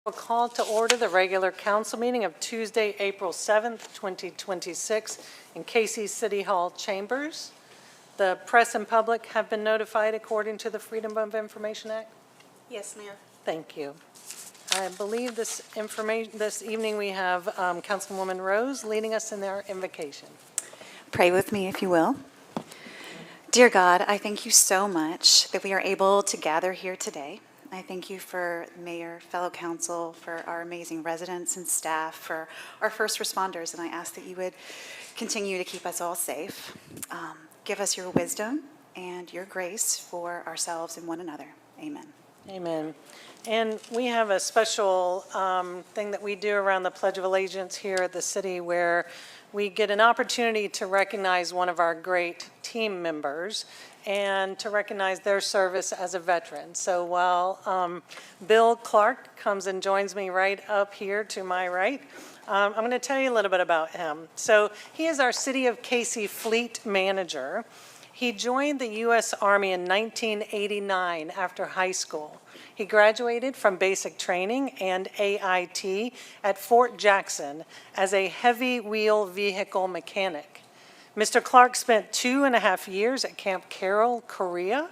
We'll call to order the regular council meeting of Tuesday, April 7th, 2026 in Cayce City Hall chambers. The press and public have been notified according to the Freedom of Information Act? Yes, Mayor. Thank you. I believe this evening we have Councilwoman Rose leading us in their invocation. Pray with me, if you will. Dear God, I thank you so much that we are able to gather here today. I thank you for Mayor, fellow council, for our amazing residents and staff, for our first responders, and I ask that you would continue to keep us all safe. Give us your wisdom and your grace for ourselves and one another. Amen. Amen. And we have a special thing that we do around the Pledge of Allegiance here at the city where we get an opportunity to recognize one of our great team members and to recognize their service as a veteran. So while Bill Clark comes and joins me right up here to my right, I'm going to tell you a little bit about him. So he is our City of Cayce fleet manager. He joined the U.S. Army in 1989 after high school. He graduated from basic training and AIT at Fort Jackson as a heavy wheel vehicle mechanic. Mr. Clark spent 2.5 years at Camp Carroll, Korea,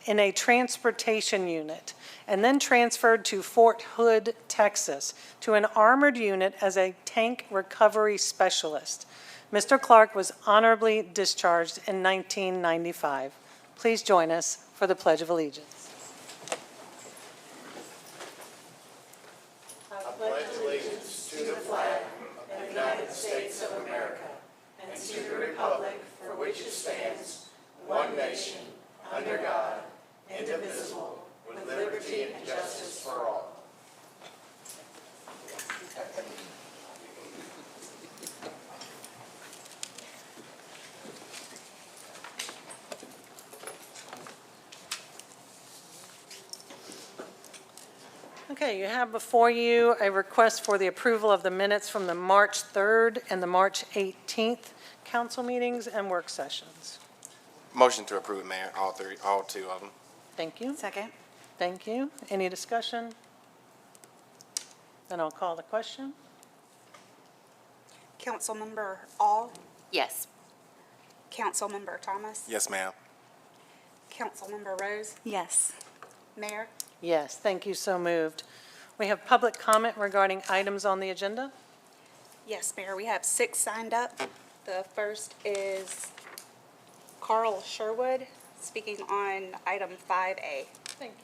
in a transportation unit, and then transferred to Fort Hood, Texas, to an armored unit as a tank recovery specialist. Mr. Clark was honorably discharged in 1995. Please join us for the Pledge of Allegiance. I pledge allegiance to the flag of the United States of America and to the republic for which it stands, one nation, under God, indivisible, with liberty and justice for all. Okay, you have before you a request for the approval of the minutes from the March 3rd and the March 18th council meetings and work sessions. Motion to approve, Mayor, all two of them. Thank you. Second. Thank you. Any discussion? Then I'll call the question. Councilmember All, Yes. Councilmember Thomas, Yes, ma'am. Councilmember Rose, Yes. Mayor. Yes, thank you. So moved. We have public comment regarding items on the agenda. Yes, Mayor, we have 6 signed up. The first is Carl Sherwood, speaking on item 5A. Thank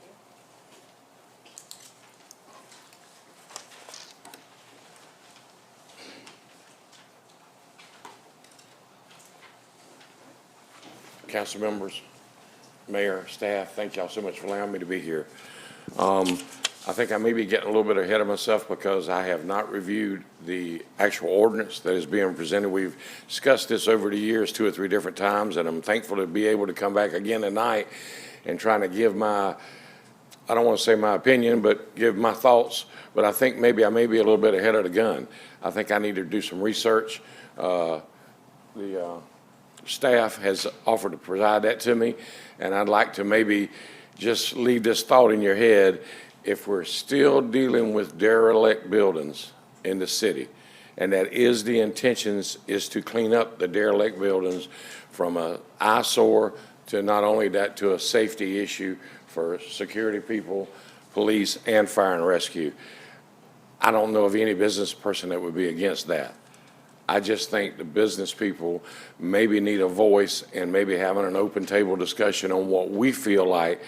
you. Council members, mayor, staff, thank y'all so much for allowing me to be here. I think I may be getting a little bit ahead of myself because I have not reviewed the actual ordinance that is being presented. We've discussed this over the years 2 or 3 different times, and I'm thankful to be able to come back again tonight and trying to give my, I don't want to say my opinion, but give my thoughts. But I think maybe I may be a little bit ahead of the gun. I think I need to do some research. The staff has offered to provide that to me, and I'd like to maybe just leave this thought in your head. If we're still dealing with derelict buildings in the city, and that is the intentions, is to clean up the derelict buildings from an eyesore to not only that, to a safety issue for security people, police, and fire and rescue. I don't know of any business person that would be against that. I just think the business people maybe need a voice and maybe having an open table discussion on what we feel like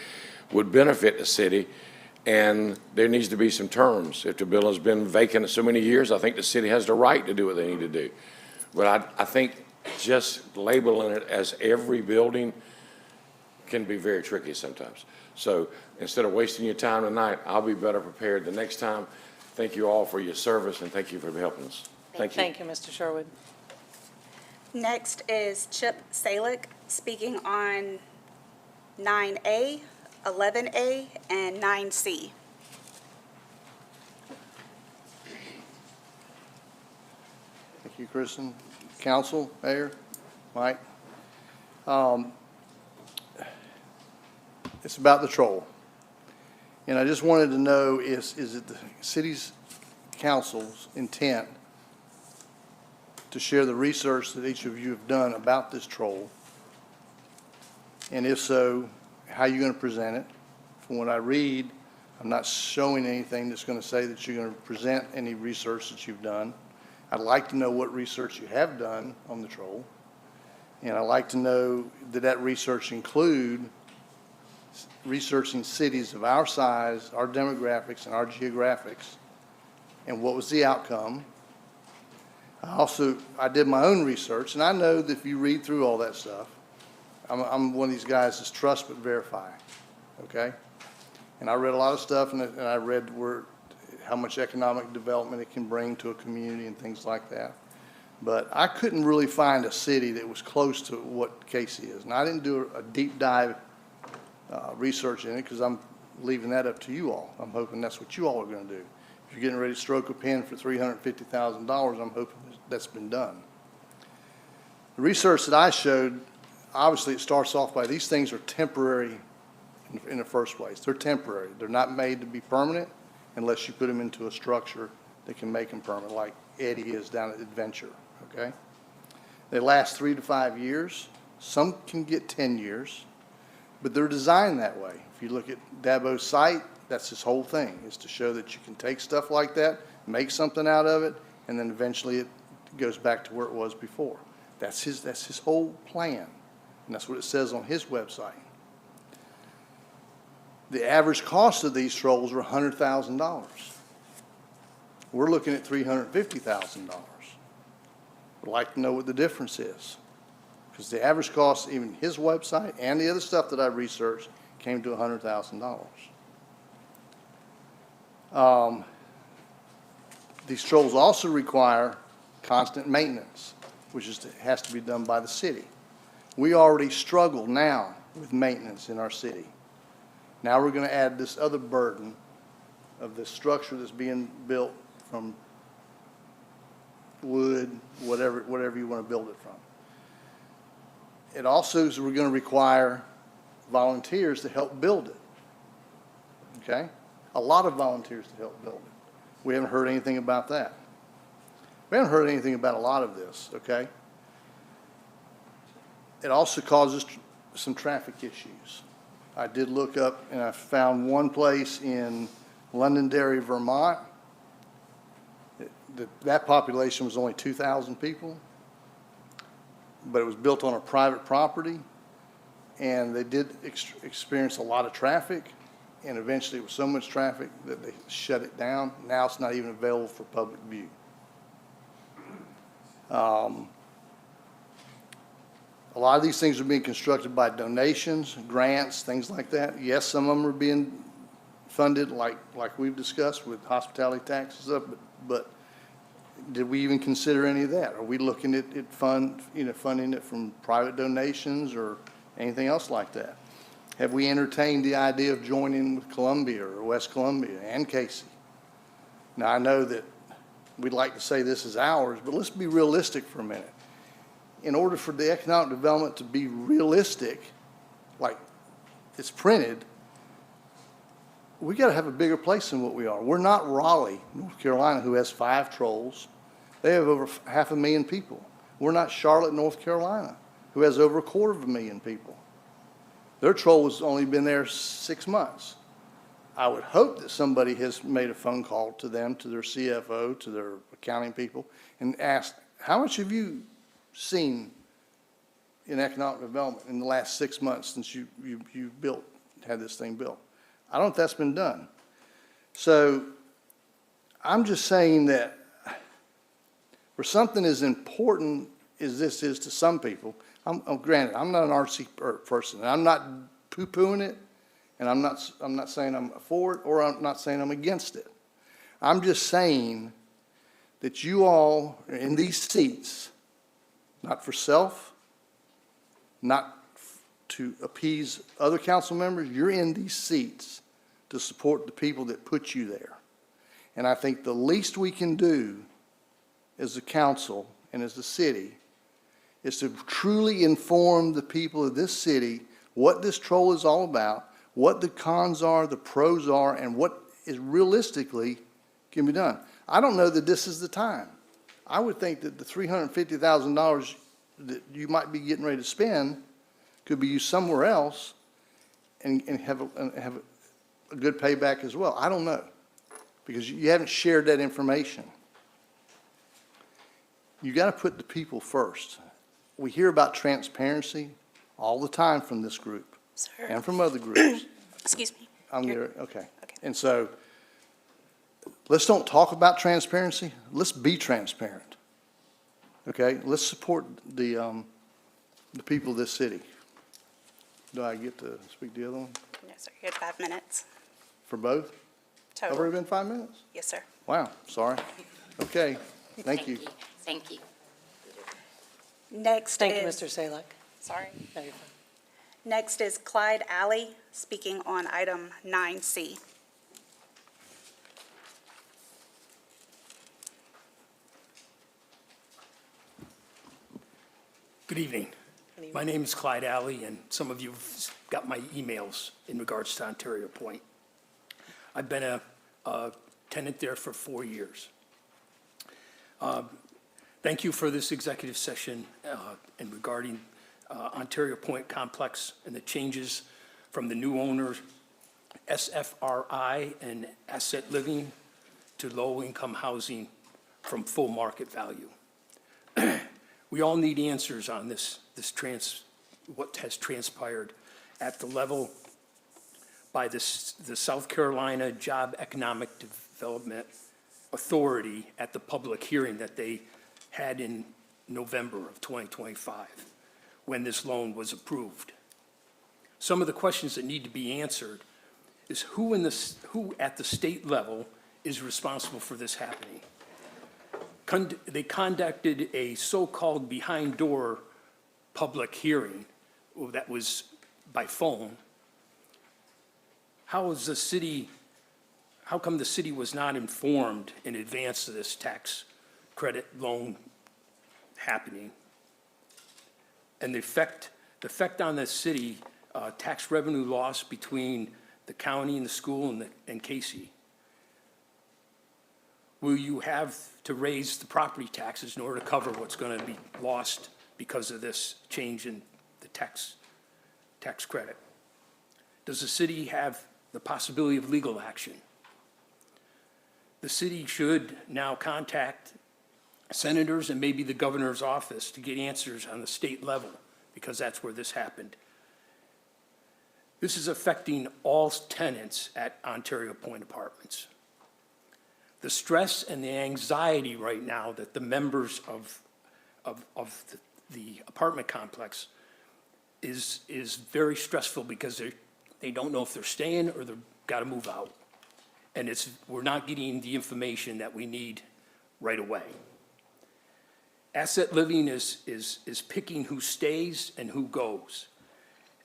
would benefit the city. And there needs to be some terms. If the building's been vacant so many years, I think the city has the right to do what they need to do. But I think just labeling it as every building can be very tricky sometimes. So instead of wasting your time tonight, I'll be better prepared the next time. Thank you all for your service, and thank you for helping us. Thank you. Thank you, Mr. Sherwood. Next is Chip Salick, speaking on 9A, 11A, and 9C. Thank you, Kristen. Council, Mayor, Mike. It's about the troll. And I just wanted to know, is it the city's council's intent to share the research that each of you have done about this troll? And if so, how are you going to present it? From what I read, I'm not showing anything that's going to say that you're going to present any research that you've done. I'd like to know what research you have done on the troll. And I'd like to know, did that research include researching cities of our size, our demographics, and our geographics? And what was the outcome? I did my own research, and I know that if you read through all that stuff, I'm one of these guys that's trust but verify, okay? And I read a lot of stuff, and I read how much economic development it can bring to a community and things like that. But I couldn't really find a city that was close to what Cayce is. And I didn't do a deep dive research in it because I'm leaving that up to you all. I'm hoping that's what you all are going to do. If you're getting ready to stroke a pen for $350,000, I'm hoping that's been done. The research that I showed, obviously it starts off by these things are temporary in the first place. They're temporary. They're not made to be permanent unless you put them into a structure that can make them permanent, like Eddie is down at Adventure, okay? They last 3 to 5 years. Some can get 10 years, but they're designed that way. If you look at Dabo's site, that's his whole thing, is to show that you can take stuff like that, make something out of it, and then eventually it goes back to where it was before. That's his whole plan, and that's what it says on his website. The average cost of these trolls are $100,000. We're looking at $350,000. I'd like to know what the difference is, because the average cost, even his website and the other stuff that I researched, came to $100,000. These trolls also require constant maintenance, which has to be done by the city. We already struggle now with maintenance in our city. Now we're going to add this other burden of this structure that's being built from wood, whatever you want to build it from. It also is we're going to require volunteers to help build it, okay? A lot of volunteers to help build it. We haven't heard anything about that. We haven't heard anything about a lot of this, okay? It also causes some traffic issues. I did look up and I found one place in Londonderry, Vermont. That population was only 2,000 people, but it was built on a private property, and they did experience a lot of traffic, and eventually it was so much traffic that they shut it down. Now it's not even available for public view. A lot of these things are being constructed by donations, grants, things like that. Yes, some of them are being funded like we've discussed with hospitality taxes up, but did we even consider any of that? Are we looking at funding it from private donations or anything else like that? Have we entertained the idea of joining with Columbia or West Columbia and Cayce? Now, I know that we'd like to say this is ours, but let's be realistic for a minute. In order for the economic development to be realistic, like it's printed, we got to have a bigger place than what we are. We're not Raleigh, North Carolina, who has 5 trolls. They have over 500,000 people. We're not Charlotte, North Carolina, who has over 250,000 people. Their troll has only been there 6 months. I would hope that somebody has made a phone call to them, to their CFO, to their accounting people, and asked, how much have you seen in economic development in the last 6 months since you had this thing built? I don't know if that's been done. So I'm just saying that for something as important as this is to some people, granted, I'm not an artsy person, and I'm not poo-pooing it, and I'm not saying I'm for it, or I'm not saying I'm against it. I'm just saying that you all are in these seats, not for self, not to appease other council members. You're in these seats to support the people that put you there. And I think the least we can do as a council and as a city is to truly inform the people of this city what this troll is all about, what the cons are, the pros are, and what is realistically can be done. I don't know that this is the time. I would think that the $350,000 that you might be getting ready to spend could be used somewhere else and have a good payback as well. I don't know, because you haven't shared that information. You got to put the people first. We hear about transparency all the time from this group Sir, and from other groups. excuse me. I'm You're- there, okay. Okay. And so, let's don't talk about transparency, let's be transparent. Okay, let's support the people of this city. Do I get to speak to the other one No, sir, you had 5 minutes for both? Have already total. been 5 minutes? Yes, sir. Wow, sorry. Okay, thank you. Thank you. Next Thank you, is, Mr. Salek. sorry. No, you're fine. Next is Clyde Alley, speaking on item 9C. Good evening. My name is Clyde Alley, and some of you have got my emails in regards to Ontario Point. I've been a tenant there for 4 years. Thank you for this executive session in regarding Ontario Point Complex and the changes from the new owner, SFRI and Asset Living, to low-income housing from full market value. We all need answers on what has transpired at the level by the South Carolina Job Economic Development Authority at the public hearing that they had in November of 2025, when this loan was approved. Some of the questions that need to be answered is who at the state level is responsible for this happening? They conducted a so-called behind-door public hearing that was by phone. How come the city was not informed in advance of this tax credit loan happening? And the effect on the city, tax revenue loss between the county and the school and Cayce. Will you have to raise the property taxes in order to cover what's going to be lost because of this change in the tax credit? Does the city have the possibility of legal action? The city should now contact senators and maybe the governor's office to get answers on the state level, because that's where this happened. This is affecting all tenants at Ontario Point Apartments. The stress and the anxiety right now that the members of the apartment complex is very stressful, because they don't know if they're staying or they've got to move out. And we're not getting the information that we need right away. Asset Living is picking who stays and who goes.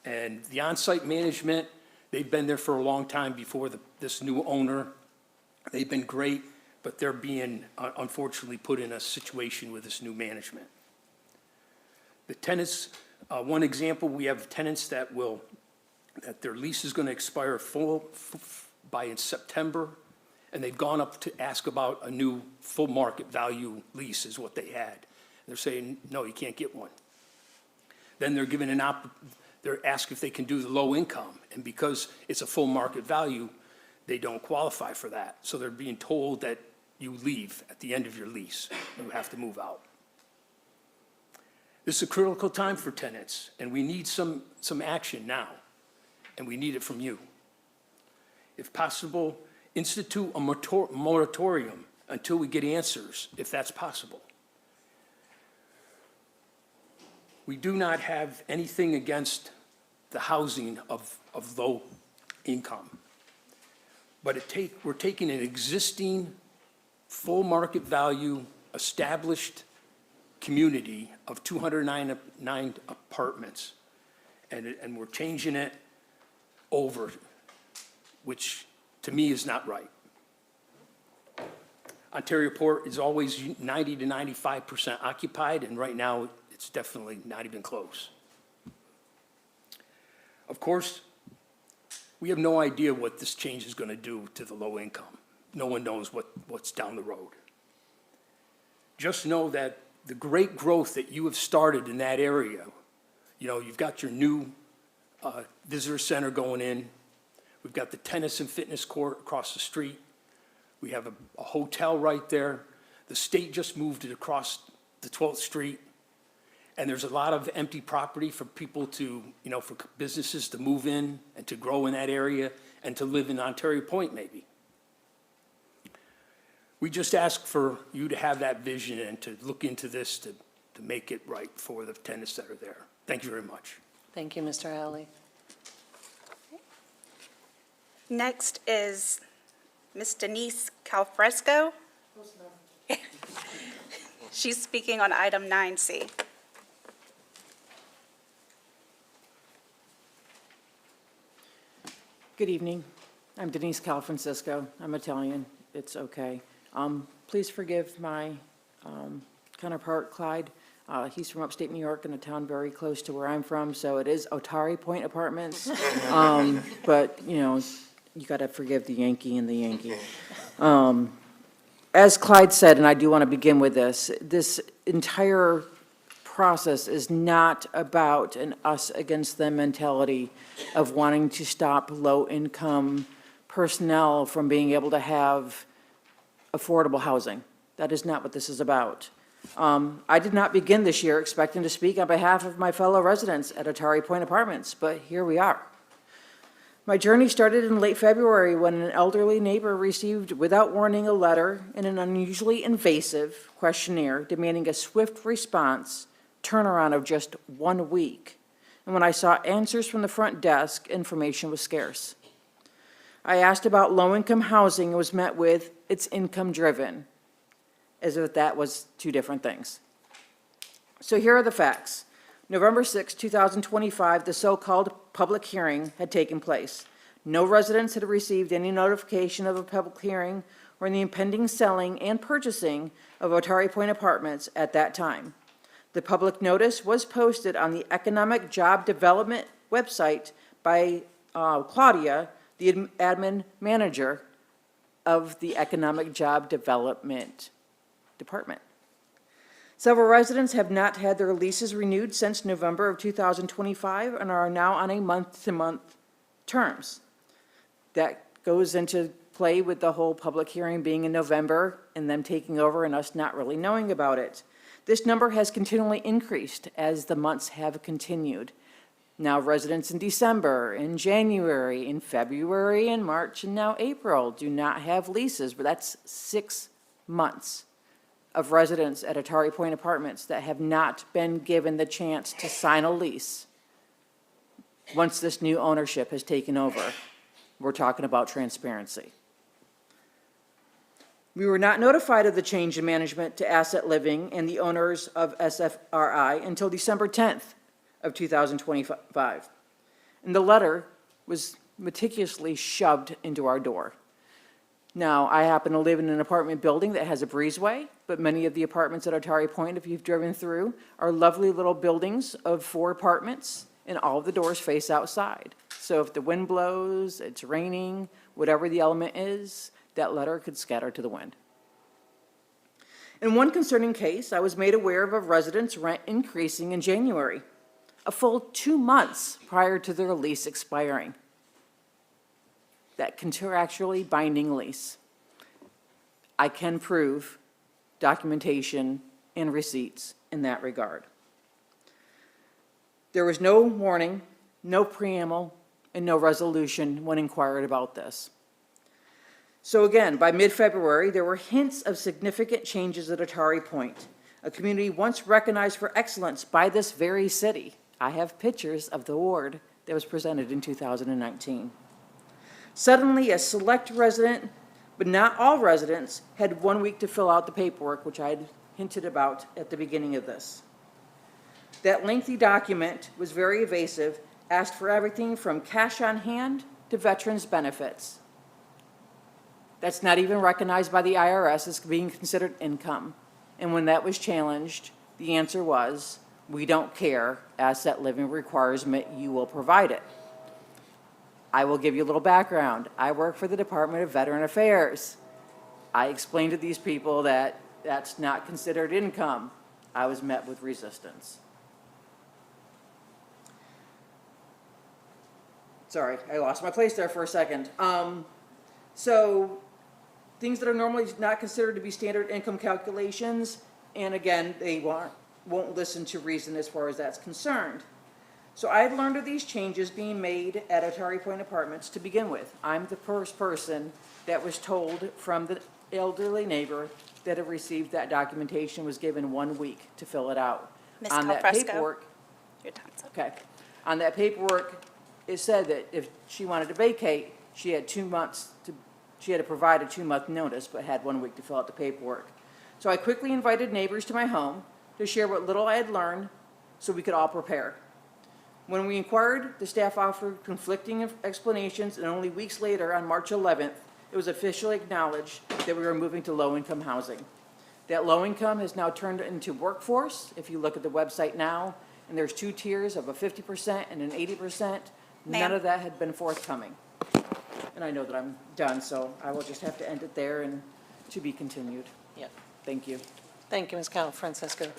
And the on-site management, they've been there for a long time before this new owner. They've been great, but they're being unfortunately put in a situation with this new management. The tenants, one example, we have tenants that their lease is going to expire by in September, and they've gone up to ask about a new full market value lease is what they had. They're saying, no, you can't get one. Then they're given they're asked if they can do the low income, and because it's a full market value, they don't qualify for that. So they're being told that you leave at the end of your lease. You have to move out. This is a critical time for tenants, and we need some action now, and we need it from you. If possible, institute a moratorium until we get answers, if that's possible. We do not have anything against the housing of low income. But we're taking an existing full market value established community of 209 apartments, and we're changing it over, which to me is not right. Ontario Port is always 90 to 95% occupied, and right now it's definitely not even close. Of course, We have no idea what this change is going to do to the low income. No one knows what's down the road. Just know that the great growth that you have started in that area, you know, you've got your new visitor center going in. We've got the tennis and fitness court across the street. We have a hotel right there. The state just moved it across the 12th Street. And there's a lot of empty property for people to, you know, for businesses to move in and to grow in that area and to live in Ontario Point maybe. We just ask for you to have that vision and to look into this to make it right for the tenants that are there. Thank you very much. Thank you, Mr. Alley. Next is Ms. Denise Calfresco. She's speaking on item 9C. Good evening. I'm Denise Calfrancisco. I'm Italian. It's okay. Please forgive my counterpart, Clyde. He's from upstate New York in a town very close to where I'm from, so it is Otari Point Apartments. But, you know, you got to forgive the Yankee and the Yankee. As Clyde said, and I do want to begin with this entire process is not about an us against them mentality of wanting to stop low-income personnel from being able to have affordable housing. That is not what this is about. I did not begin this year expecting to speak on behalf of my fellow residents at Otari Point Apartments, but here we are. My journey started in late February when an elderly neighbor received, without warning, a letter and an unusually invasive questionnaire demanding a swift response, turnaround of just 1 week. And when I sought answers from the front desk, information was scarce. I asked about low-income housing and was met with, it's income-driven, as if that was two different things. So here are the facts. November 6, 2025, the so-called public hearing had taken place. No residents had received any notification of a public hearing or the impending selling and purchasing of Otari Point Apartments at that time. The public notice was posted on the Economic Job Development website by Claudia, the admin manager of the Economic Job Development Department. Several residents have not had their leases renewed since November of 2025 and are now on a month-to-month terms. That goes into play with the whole public hearing being in November and them taking over and us not really knowing about it. This number has continually increased as the months have continued. Now residents in December, in January, in February, in March, and now April do not have leases, but that's 6 months of residents at Otari Point Apartments that have not been given the chance to sign a lease once this new ownership has taken over. We're talking about transparency. We were not notified of the change in management to Asset Living and the owners of SFRI until December 10th of 2025. And the letter was meticulously shoved into our door. Now, I happen to live in an apartment building that has a breezeway, but many of the apartments at Otari Point, if you've driven through, are lovely little buildings of 4 apartments, and all of the doors face outside. So if the wind blows, it's raining, whatever the element is, that letter could scatter to the wind. In one concerning case, I was made aware of a resident's rent increasing in January, a full 2 months prior to their lease expiring. That contractually binding lease. I can prove documentation and receipts in that regard. There was no warning, no preamble, and no resolution when inquired about this. So again, by mid-February, there were hints of significant changes at Otari Point, a community once recognized for excellence by this very city. I have pictures of the award that was presented in 2019. Suddenly, a select resident, but not all residents, had 1 week to fill out the paperwork, which I had hinted about at the beginning of this. That lengthy document was very evasive, asked for everything from cash on hand to veterans benefits. That's not even recognized by the IRS as being considered income. And when that was challenged, the answer was, we don't care, Asset Living requires you will provide it. I will give you a little background. I work for the Department of Veteran Affairs. I explained to these people that that's not considered income. I was met with resistance. Sorry, I lost my place there for a second. So things that are normally not considered to be standard income calculations, and again, they won't listen to reason as far as that's concerned. So I had learned of these changes being made at Otari Point Apartments to begin with. I'm the first person that was told from the elderly neighbor that had received that documentation, was given 1 week to fill it out. Ms. On that Calfresco? paperwork, Your time's up. okay, on that paperwork, it said that if she wanted to vacate, she had 2 months she had to provide a 2-month notice, but had 1 week to fill out the paperwork. So I quickly invited neighbors to my home to share what little I had learned so we could all prepare. When we inquired, the staff offered conflicting explanations, and only weeks later, on March 11th, it was officially acknowledged that we were moving to low-income housing. That low income has now turned into workforce. If you look at the website now, and there's 2 tiers of a 50% and an 80%, none Ma'am. of that had been forthcoming. And I know that I'm done, so I will just have to end it there and to be continued. Yep. Thank you. Thank you, Ms. Cal Francisco.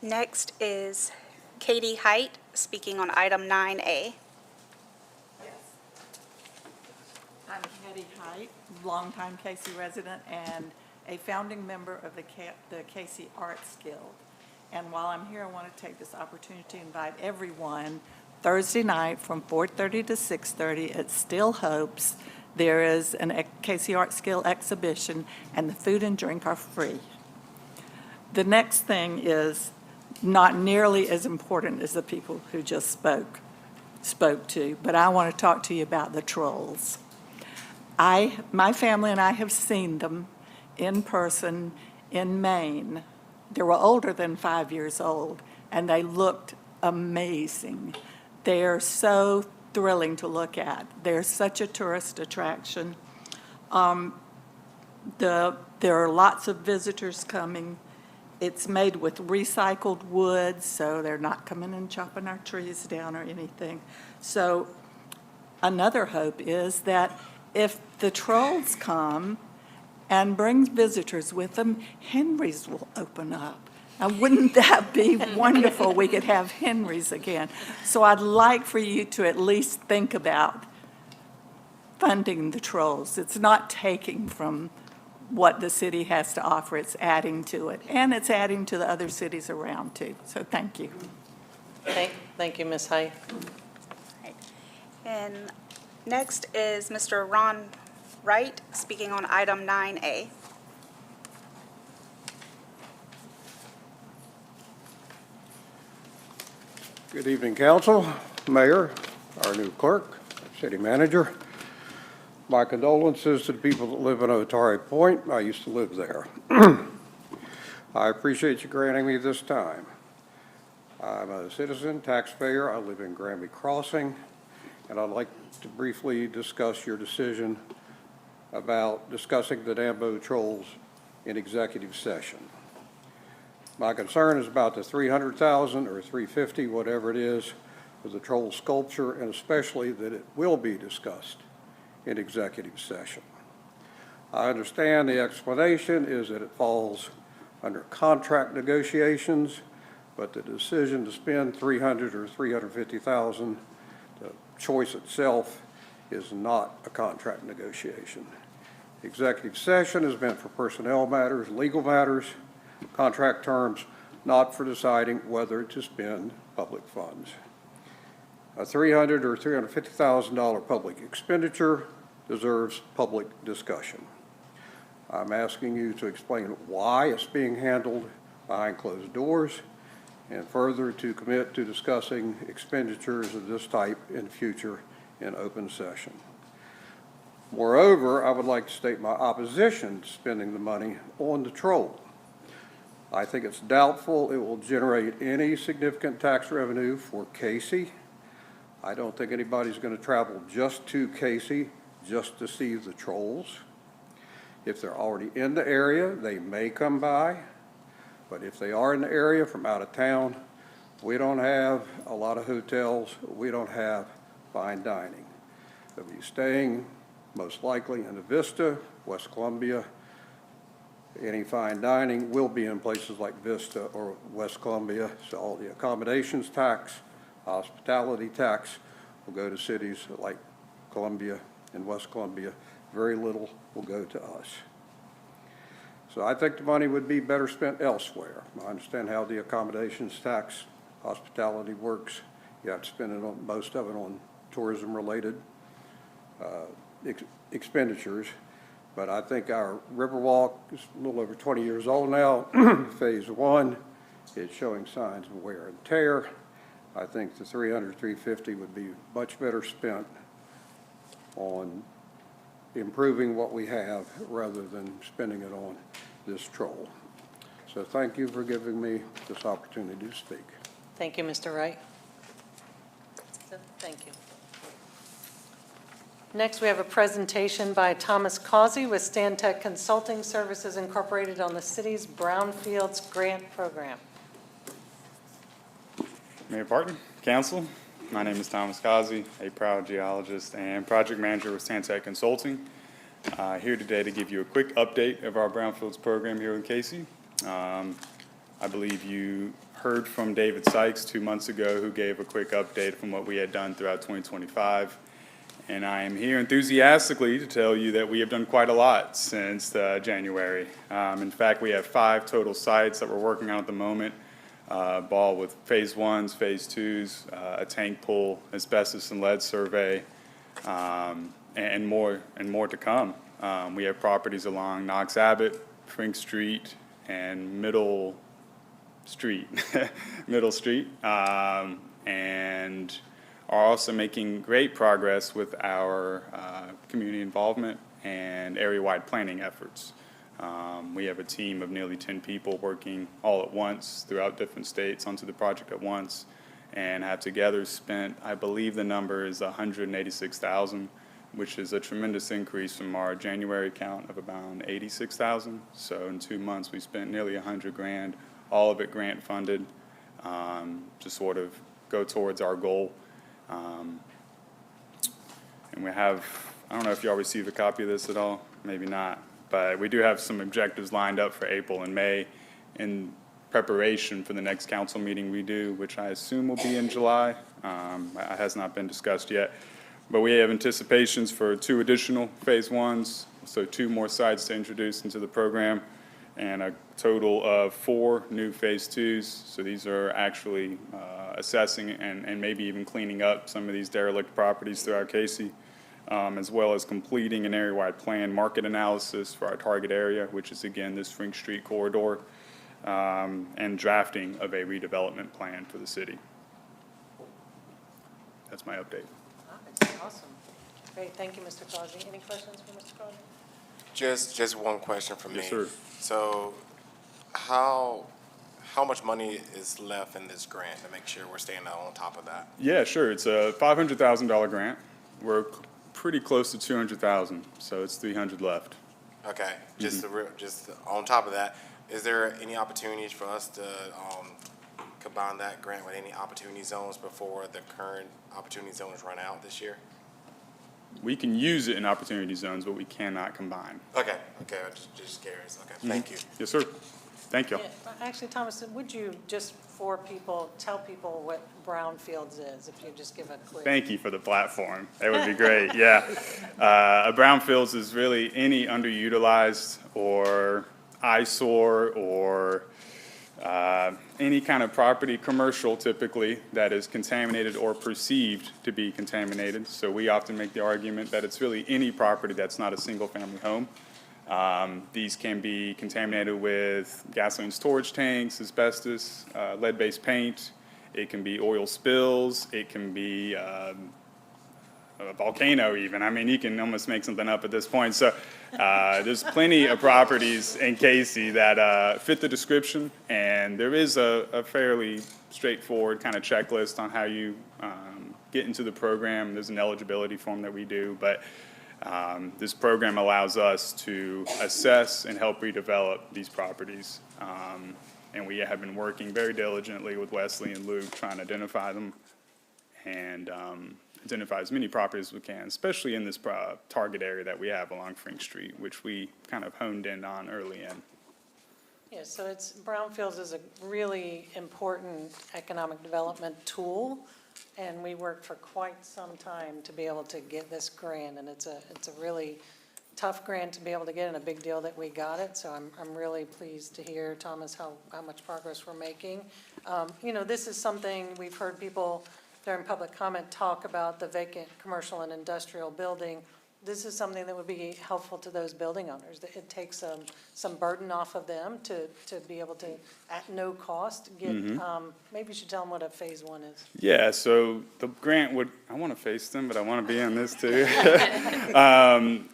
Next is Katie Height, speaking on item 9A. I'm Hattie Height, longtime Cayce resident and a founding member of the Cayce Arts Guild. And while I'm here, I want to take this opportunity to invite everyone Thursday night from 4:30 to 6:30 at Still Hopes. There is a Cayce Arts Guild exhibition, and the food and drink are free. The next thing is not nearly as important as the people who just spoke to, but I want to talk to you about the trolls. My family and I have seen them in person in Maine. They were older than 5 years old, and they looked amazing. They're so thrilling to look at. They're such a tourist attraction. There are lots of visitors coming. It's made with recycled wood, so they're not coming and chopping our trees down or anything. So another hope is that if the trolls come and bring visitors with them, Henry's will open up. Now, wouldn't that be wonderful? We could have Henry's again. So I'd like for you to at least think about funding the trolls. It's not taking from what the city has to offer, it's adding to it. And it's adding to the other cities around too. So thank you. Thank you, Ms. Hay. And next is Mr. Ron Wright, speaking on item 9A. Good evening, council, mayor, our new clerk, city manager. My condolences to the people that live in Otari Point. I used to live there. I appreciate you granting me this time. I'm a citizen, taxpayer. I live in Granby Crossing, and I'd like to briefly discuss your decision about discussing the Dambo trolls in executive session. My concern is about the 300,000 or 350, whatever it is, for the troll sculpture, and especially that it will be discussed in executive session. I understand the explanation is that it falls under contract negotiations, but the decision to spend 300 or 350,000, the choice itself is not a contract negotiation. Executive session is meant for personnel matters, legal matters, contract terms, not for deciding whether to spend public funds. A $300,000 or $350,000 public expenditure deserves public discussion. I'm asking you to explain why it's being handled behind closed doors, and further to commit to discussing expenditures of this type in future in open session. Moreover, I would like to state my opposition to spending the money on the troll. I think it's doubtful it will generate any significant tax revenue for Cayce. I don't think anybody's going to travel just to Cayce just to see the trolls. If they're already in the area, they may come by. But if they are in the area from out of town, we don't have a lot of hotels. We don't have fine dining. They'll be staying most likely in the Vista, West Columbia. Any fine dining will be in places like Vista or West Columbia, so all the accommodations tax, hospitality tax will go to cities like Columbia and West Columbia. Very little will go to us. So I think the money would be better spent elsewhere. I understand how the accommodations tax, hospitality works. You have to spend it on, most of it on tourism-related expenditures. But I think our Riverwalk is a little over 20 years old now. Phase 1 is showing signs of wear and tear. I think the 350 would be much better spent on improving what we have rather than spending it on this troll. So thank you for giving me this opportunity to speak. Thank you, Mr. Wright. Thank you. Next, we have a presentation by Thomas Cayce with Stantec Consulting Services Incorporated on the city's Brownfields Grant Program. Mayor Parton, Council, my name is Thomas Cayce, a proud geologist and project manager with Stantec Consulting. Here today to give you a quick update of our Brownfields program here in Cayce. I believe you heard from David Sykes 2 months ago, who gave a quick update from what we had done throughout 2025. And I am here enthusiastically to tell you that we have done quite a lot since January. In fact, we have 5 total sites that we're working on at the moment. Ball with phase 1s, phase 2s, a tank pull, asbestos and lead survey, and more to come. We have properties along Knox Abbott, Frink Street, and Middle Street, and are also making great progress with our community involvement and area-wide planning efforts. We have a team of nearly 10 people working all at once throughout different states onto the project at once, and have together spent, I believe the number is $186,000, which is a tremendous increase from our January count of about $86,000. So in 2 months, we spent nearly $100,000, all of it grant funded, to sort of go towards our goal. And we have, I don't know if y'all received a copy of this at all, maybe not, but we do have some objectives lined up for April and May in preparation for the next council meeting we do, which I assume will be in July. It has not been discussed yet, but we have anticipations for 2 additional phase 1s, so 2 more sites to introduce into the program, and a total of 4 new phase 2s. So these are actually assessing and maybe even cleaning up some of these derelict properties throughout Cayce, as well as completing an area-wide plan market analysis for our target area, which is again this Frink Street corridor, and drafting of a redevelopment plan for the city. That's my update. Awesome. Great. Thank you, Mr. Cayce. Any questions for Mr. Cayce? Just one question from me. Yes, sir. So how much money is left in this grant to make sure we're staying on top of that? Yeah, sure. It's a $500,000 grant. We're pretty close to 200,000, so it's 300 left. Okay, just on top of that, is there any opportunities for us to combine that grant with any opportunity zones before the current opportunity zones run out this year? We can use it in opportunity zones, but we cannot combine. Okay, I'm just curious. Okay, thank you. Yes, sir. Thank you. Yeah, actually, Thomas, would you just for people, tell people what Brownfields is, if you just give a quick. Thank you for the platform. That would be great, yeah. A brownfields is really any underutilized or eyesore or any kind of property, commercial typically, that is contaminated or perceived to be contaminated. So we often make the argument that it's really any property that's not a single-family home. These can be contaminated with gasoline storage tanks, asbestos, lead-based paint. It can be oil spills. It can be a volcano even. I mean, you can almost make something up at this point. So there's plenty of properties in Cayce that fit the description, and there is a fairly straightforward kind of checklist on how you get into the program. There's an eligibility form that we do, but this program allows us to assess and help redevelop these properties. And we have been working very diligently with Wesley and Luke trying to identify them. And identify as many properties as we can, especially in this target area that we have along Frink Street, which we kind of honed in on early in. Yeah, so brownfields is a really important economic development tool, and we worked for quite some time to be able to get this grant, and it's a really tough grant to be able to get, and a big deal that we got it, so I'm really pleased to hear, Thomas, how much progress we're making. This is something we've heard people during public comment talk about, the vacant commercial and industrial building. This is something that would be helpful to those building owners. That it takes some burden off of them to be able to, at no cost, get, maybe you should tell them what a phase one is. Yeah, so the grant would, I want to face them, but I want to be in this too.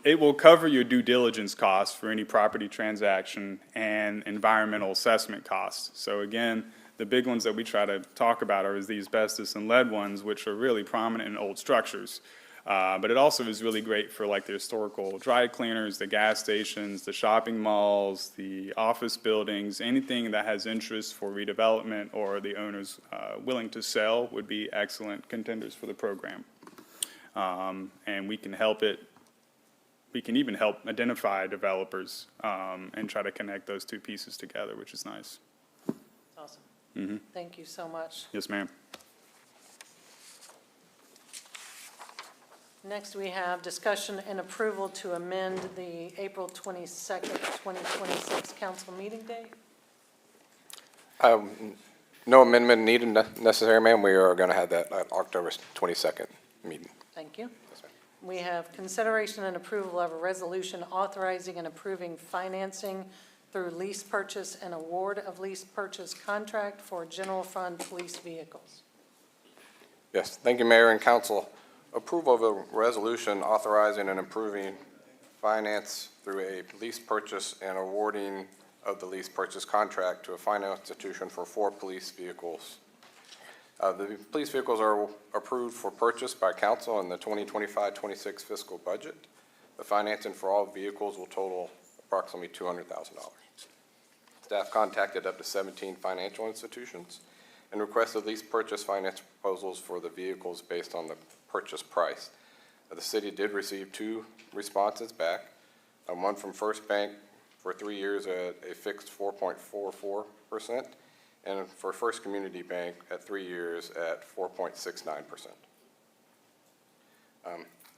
It will cover your due diligence costs for any property transaction and environmental assessment costs. So again, the big ones that we try to talk about are the asbestos and lead ones, which are really prominent in old structures. But it also is really great for like the historical dry cleaners, the gas stations, the shopping malls, the office buildings, anything that has interest for redevelopment or the owners willing to sell would be excellent contenders for the program. And we can help it, we can even help identify developers and try to connect those two pieces together, which is nice. Awesome. Thank you so much. Yes, ma'am. Next, we have discussion and approval to amend the April 22nd, 2026 council meeting date. No amendment needed necessary, ma'am. We are going to have that at October 22nd meeting. Thank you. We have consideration and approval of a resolution authorizing and approving financing through lease purchase and award of lease purchase contract for general fund police vehicles. Yes, thank you, Mayor and Council. Approval of a resolution authorizing and approving finance through a lease purchase and awarding of the lease purchase contract to a finance institution for 4 police vehicles. The police vehicles are approved for purchase by council in the 2025-26 fiscal budget. The financing for all vehicles will total approximately $200,000. Staff contacted up to 17 financial institutions and requested lease purchase finance proposals for the vehicles based on the purchase price. The city did receive 2 responses back, one from First Bank for 3 years at a fixed 4.44%, and for First Community Bank at 3 years at 4.69%.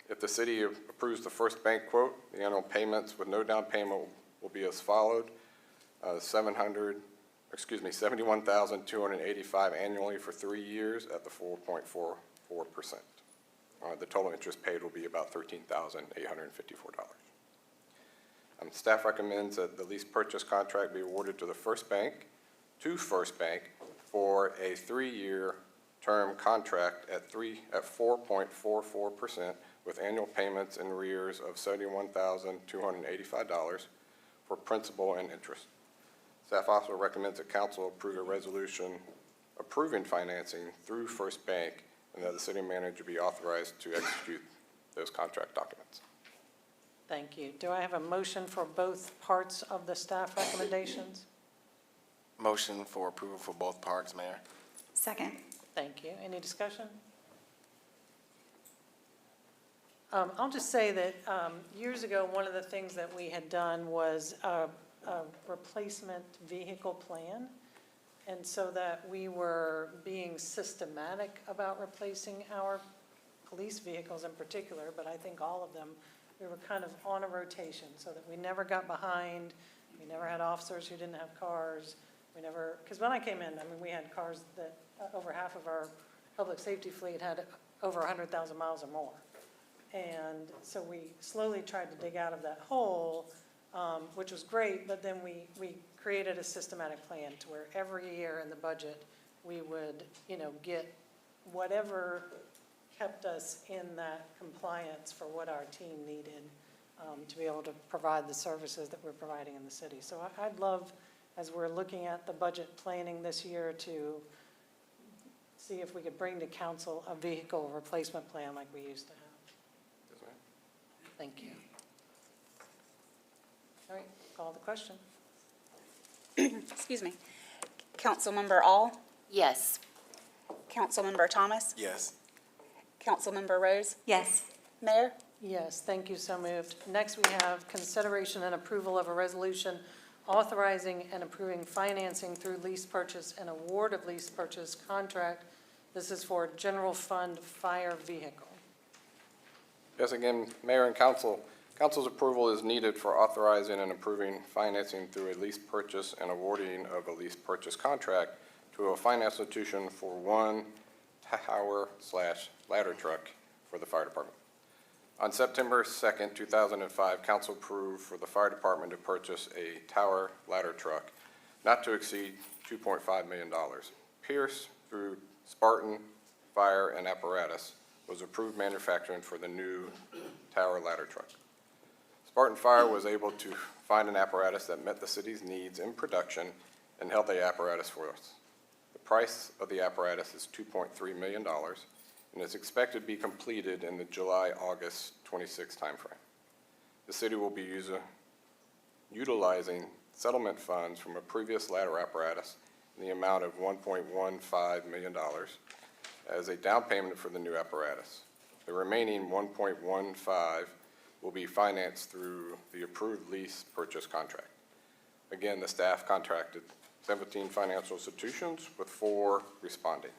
If the city approves the First Bank quote, the annual payments with no down payment will be as followed: $71,285 annually for 3 years at the 4.44%. The total interest paid will be about $13,854. Staff recommends that the lease purchase contract be awarded to First Bank for a 3-year term contract at 4.44% with annual payments in arrears of $71,285 for principal and interest. Staff also recommends that council approve a resolution approving financing through First Bank and that the city manager be authorized to execute those contract documents. Thank you. Do I have a motion for both parts of the staff recommendations? Motion for approval for both parts, Mayor. Second. Thank you. Any discussion? I'll just say that years ago, one of the things that we had done was a replacement vehicle plan. And so that we were being systematic about replacing our police vehicles in particular, but I think all of them, we were kind of on a rotation so that we never got behind. We never had officers who didn't have cars. We never, because when I came in, I mean, we had cars that over half of our public safety fleet had over 100,000 miles or more. And so we slowly tried to dig out of that hole, which was great, but then we created a systematic plan to where every year in the budget, we would, get whatever kept us in that compliance for what our team needed to be able to provide the services that we're providing in the city. So I'd love, as we're looking at the budget planning this year, to see if we could bring to council a vehicle replacement plan like we used to have. Thank you. All right, call the question. Excuse me. Councilmember All, Yes. Councilmember Thomas, Yes. Councilmember Rose? Yes. Mayor? Yes, thank you, so moved. Next, we have consideration and approval of a resolution authorizing and approving financing through lease purchase and award of lease purchase contract. This is for general fund fire vehicle. Yes, again, Mayor and Council, Council's approval is needed for authorizing and approving financing through a lease purchase and awarding of a lease purchase contract to a finance institution for one tower/ladder truck for the fire department. On September 2nd, 2005, council approved for the fire department to purchase a tower ladder truck not to exceed $2.5 million. Pierce, through Spartan Fire and Apparatus, was approved manufacturing for the new tower ladder truck. Spartan Fire was able to find an apparatus that met the city's needs in production and held the apparatus for us. The price of the apparatus is $2.3 million and is expected to be completed in the July-August 26 timeframe. The city will be utilizing settlement funds from a previous ladder apparatus in the amount of $1.15 million as a down payment for the new apparatus. The remaining 1.15 will be financed through the approved lease purchase contract. Again, the staff contracted 17 financial institutions with 4 responding.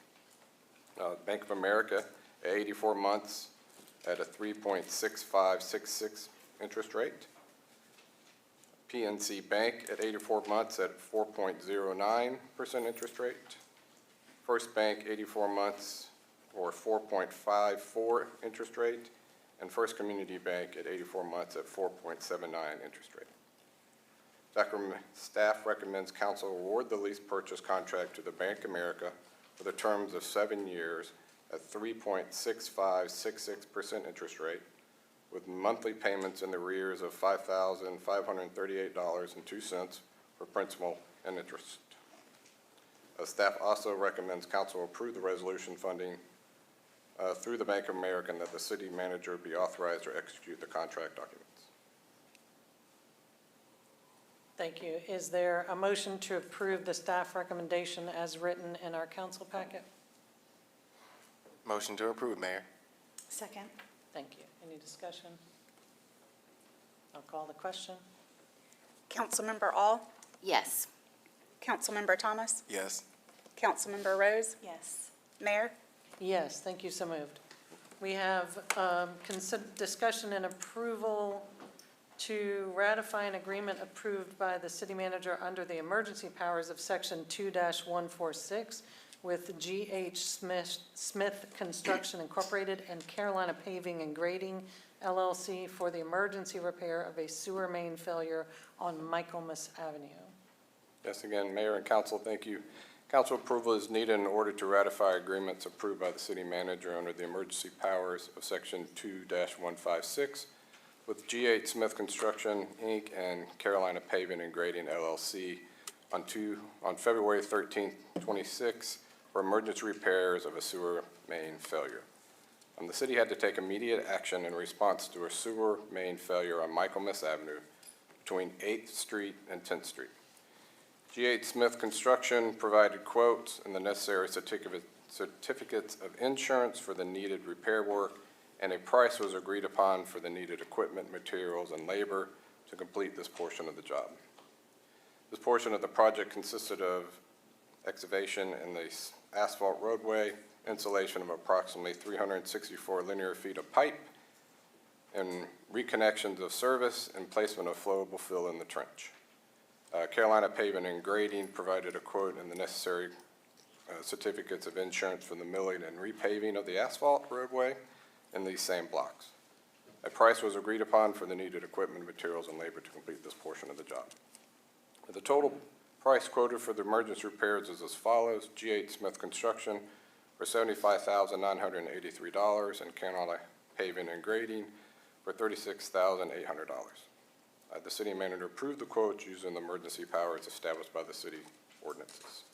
Bank of America at 84 months at a 3.6566 interest rate. PNC Bank at 84 months at 4.09% interest rate. First Bank, 84 months or 4.54 interest rate. And First Community Bank at 84 months at 4.79 interest rate. Staff recommends council award the lease purchase contract to the Bank of America for the terms of 7 years at 3.6566% interest rate, with monthly payments in the arrears of $5,538.02 for principal and interest. Staff also recommends council approve the resolution funding through the Bank of America and that the city manager be authorized to execute the contract documents. Thank you. Is there a motion to approve the staff recommendation as written in our council packet? Motion to approve, Mayor. Second. Thank you. Any discussion? I'll call the question. Councilmember All? Yes. Councilmember Thomas? Yes. Councilmember Rose? Yes. Mayor? Yes, thank you, so moved. We have discussion and approval to ratify an agreement approved by the city manager under the emergency powers of section 2-146 with G.H. Smith Construction Incorporated and Carolina Paving and Grading LLC for the emergency repair of a sewer main failure on Michaelmas Avenue. Yes, again, Mayor and Council, thank you. Council approval is needed in order to ratify agreements approved by the city manager under the emergency powers of section 2-156 with G.H. Smith Construction, Inc. and Carolina Paving and Grading LLC on February 13, 26 for emergency repairs of a sewer main failure. The city had to take immediate action in response to a sewer main failure on Michaelmas Avenue between 8th Street and 10th Street. G.H. Smith Construction provided quotes and the necessary certificates of insurance for the needed repair work, and a price was agreed upon for the needed equipment, materials, and labor to complete this portion of the job. This portion of the project consisted of excavation in the asphalt roadway, installation of approximately 364 linear feet of pipe, and reconnections of service and placement of flowable fill in the trench. Carolina Paving and Grading provided a quote and the necessary certificates of insurance for the milling and repaving of the asphalt roadway in these same blocks. A price was agreed upon for the needed equipment, materials, and labor to complete this portion of the job. The total price quoted for the emergency repairs is as follows. G.H. Smith Construction for $75,983 and Carolina Paving and Grading for $36,800. The city manager approved the quotes using the emergency powers established by the city ordinances.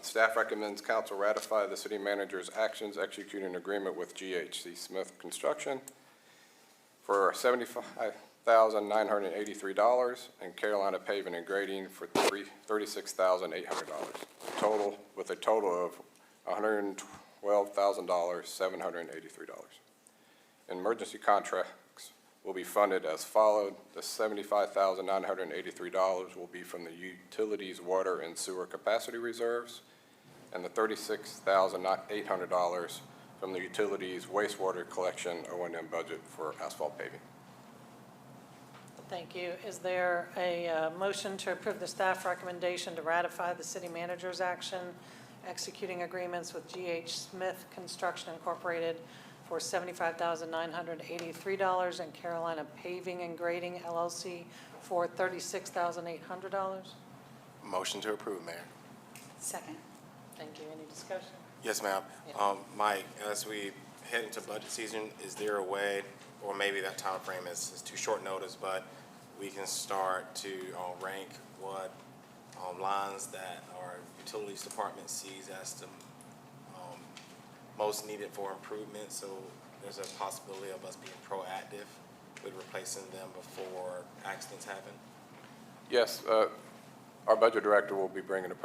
Staff recommends council ratify the city manager's actions executing an agreement with G.H. Smith Construction for $75,983 and Carolina Paving and Grading for $36,800. With a total of $12,783. Emergency contracts will be funded as followed. The $75,983 will be from the utilities, water, and sewer capacity reserves, and the $36,800 from the utilities wastewater collection O&M budget for asphalt paving. Thank you. Is there a motion to approve the staff recommendation to ratify the city manager's action executing agreements with G.H. Smith Construction Incorporated for $75,983 and Carolina Paving and Grading LLC for $36,800? Motion to approve, Mayor. Second. Thank you. Any discussion? Yes, ma'am. Yeah. Mike, as we head into budget season, is there a way, or maybe that time frame is too short notice, but we can start to rank what lines that our utilities department sees as the most needed for improvement, so there's a possibility of us being proactive with replacing them before accidents happen? Yes, our budget director will be bringing a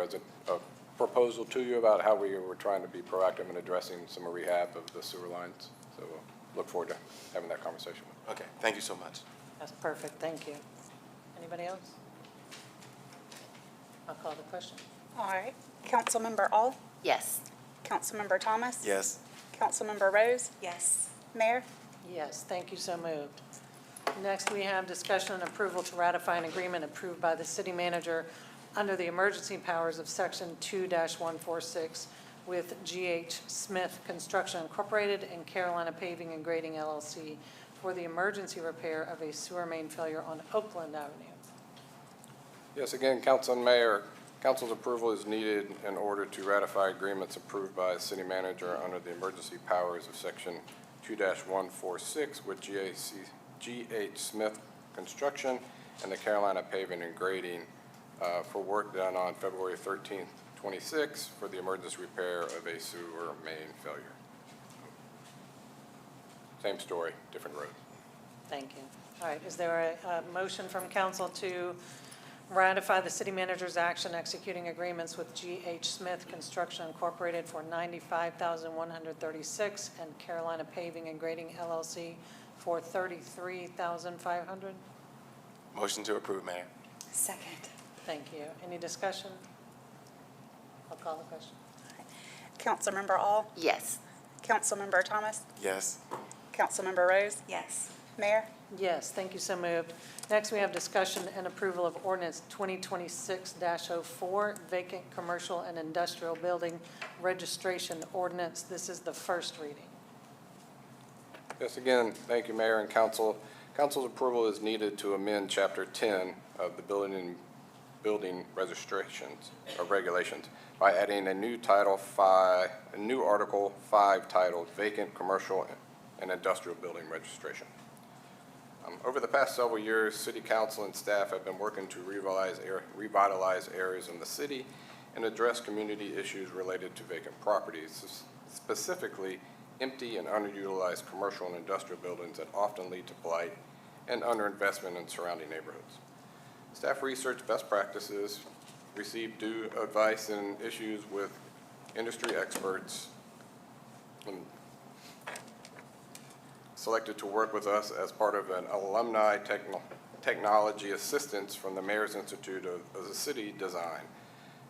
proposal to you about how we were trying to be proactive in addressing some rehab of the sewer lines. So we'll look forward to having that conversation. Okay, thank you so much. That's perfect. Thank you. Anybody else? I'll call the question. All right. Councilmember All? Yes. Councilmember Thomas? Yes. Councilmember Rose? Yes. Mayor? Yes, thank you, so moved. Next, we have discussion and approval to ratify an agreement approved by the city manager under the emergency powers of Section 2-146 with G.H. Smith Construction Incorporated and Carolina Paving and Grading LLC for the emergency repair of a sewer main failure on Oakland Avenue. Yes, again, Council and Mayor, Council's approval is needed in order to ratify agreements approved by the city manager under the emergency powers of Section 2-146 with G.H. Smith Construction and the Carolina Paving and Grading for work done on February 13th, 26 for the emergency repair of a sewer main failure. Same story, different road. Thank you. All right, is there a motion from council to ratify the city manager's action executing agreements with G.H. Smith Construction Incorporated for $95,136 and Carolina Paving and Grading LLC for $33,500? Motion to approve, Mayor. Second. Thank you. Any discussion? I'll call the question. Councilmember All? Yes. Councilmember Thomas? Yes. Councilmember Rose? Yes. Mayor? Yes, thank you, so moved. Next, we have discussion and approval of ordinance 2026-04, vacant commercial and industrial building registration ordinance. This is the first reading. Yes, again, thank you, Mayor and Council. Council's approval is needed to amend Chapter 10 of the building registrations or regulations by adding a new Article 5 titled Vacant Commercial and Industrial Building Registration. Over the past several years, City Council and staff have been working to revitalize areas in the city and address community issues related to vacant properties, specifically empty and underutilized commercial and industrial buildings that often lead to blight and underinvestment in surrounding neighborhoods. Staff researched best practices, received due advice in issues with industry experts, and selected to work with us as part of an alumni technology assistance from the Mayor's Institute of the City Design.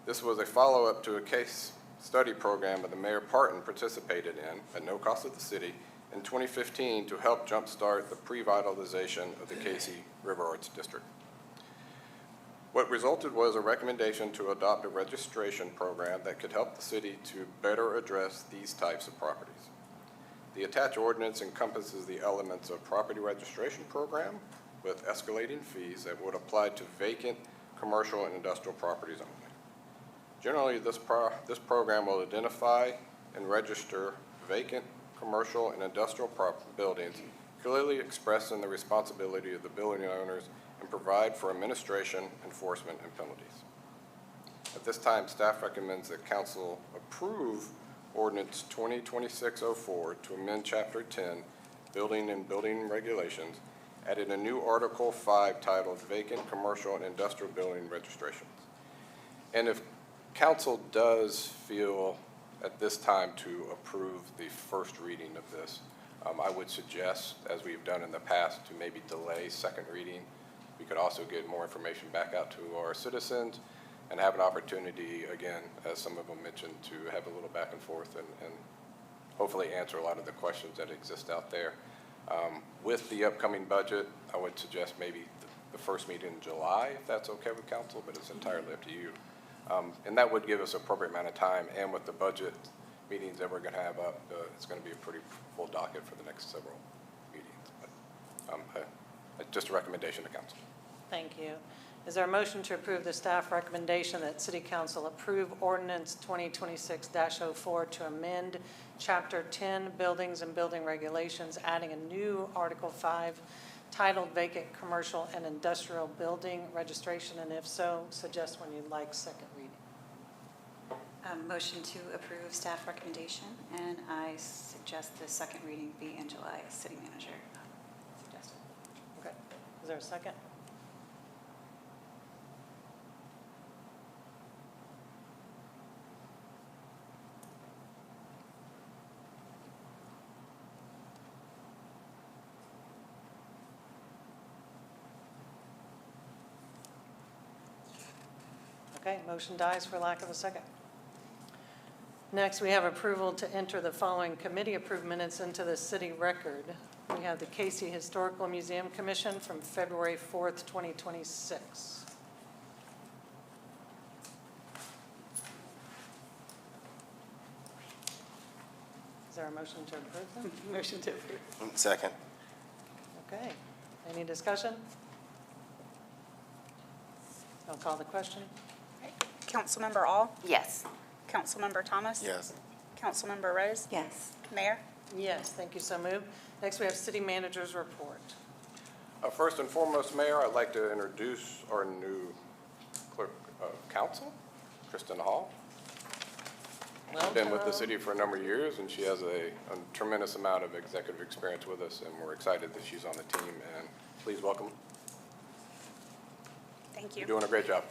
This was a follow-up to a case study program that the Mayor Parton participated in at no cost to the city in 2015 to help jumpstart the pre-vitalization of the Cayce River Arts District. What resulted was a recommendation to adopt a registration program that could help the city to better address these types of properties. The attached ordinance encompasses the elements of property registration program with escalating fees that would apply to vacant commercial and industrial properties only. Generally, this program will identify and register vacant commercial and industrial buildings, clearly expressing the responsibility of the building owners and provide for administration, enforcement, and penalties. At this time, staff recommends that council approve Ordinance 2026-04 to amend Chapter 10, Building and Building Regulations, added a new Article 5 titled Vacant Commercial and Industrial Building Registrations. And if council does feel at this time to approve the first reading of this. I would suggest, as we've done in the past, to maybe delay second reading. We could also get more information back out to our citizens and have an opportunity, again, as some of them mentioned, to have a little back and forth and hopefully answer a lot of the questions that exist out there. With the upcoming budget, I would suggest maybe the first meeting in July, if that's okay with council, but it's entirely up to you. And that would give us appropriate amount of time, and with the budget meetings that we're going to have up, it's going to be a pretty full docket for the next several meetings. But just a recommendation to council. Thank you. Is there a motion to approve the staff recommendation that City Council approve ordinance 2026-04 to amend Chapter 10, Buildings and Building Regulations, adding a new Article 5 titled Vacant Commercial and Industrial Building Registration, and if so, suggest when you'd like second reading. Motion to approve staff recommendation, and I suggest the second reading be in July, as city manager suggested. Okay. Is there a second? Okay, motion dies for lack of a second. Next, we have approval to enter the following committee-approved minutes into the city record. We have the Cayce Historical Museum Commission from February 4th, 2026. Is there a motion to approve them? Motion to approve. Second. Okay, any discussion? I'll call the question. Councilmember All? Yes. Councilmember Thomas? Yes. Councilmember Rose? Yes. Mayor? Yes, thank you, so moved. Next, we have city manager's report. First and foremost, Mayor, I'd like to introduce our new clerk of council, Kristen Hall. Welcome. Been with the city for a number of years, and she has a tremendous amount of executive experience with us, and we're excited that she's on the team, and please welcome. Thank you. You're doing a great job.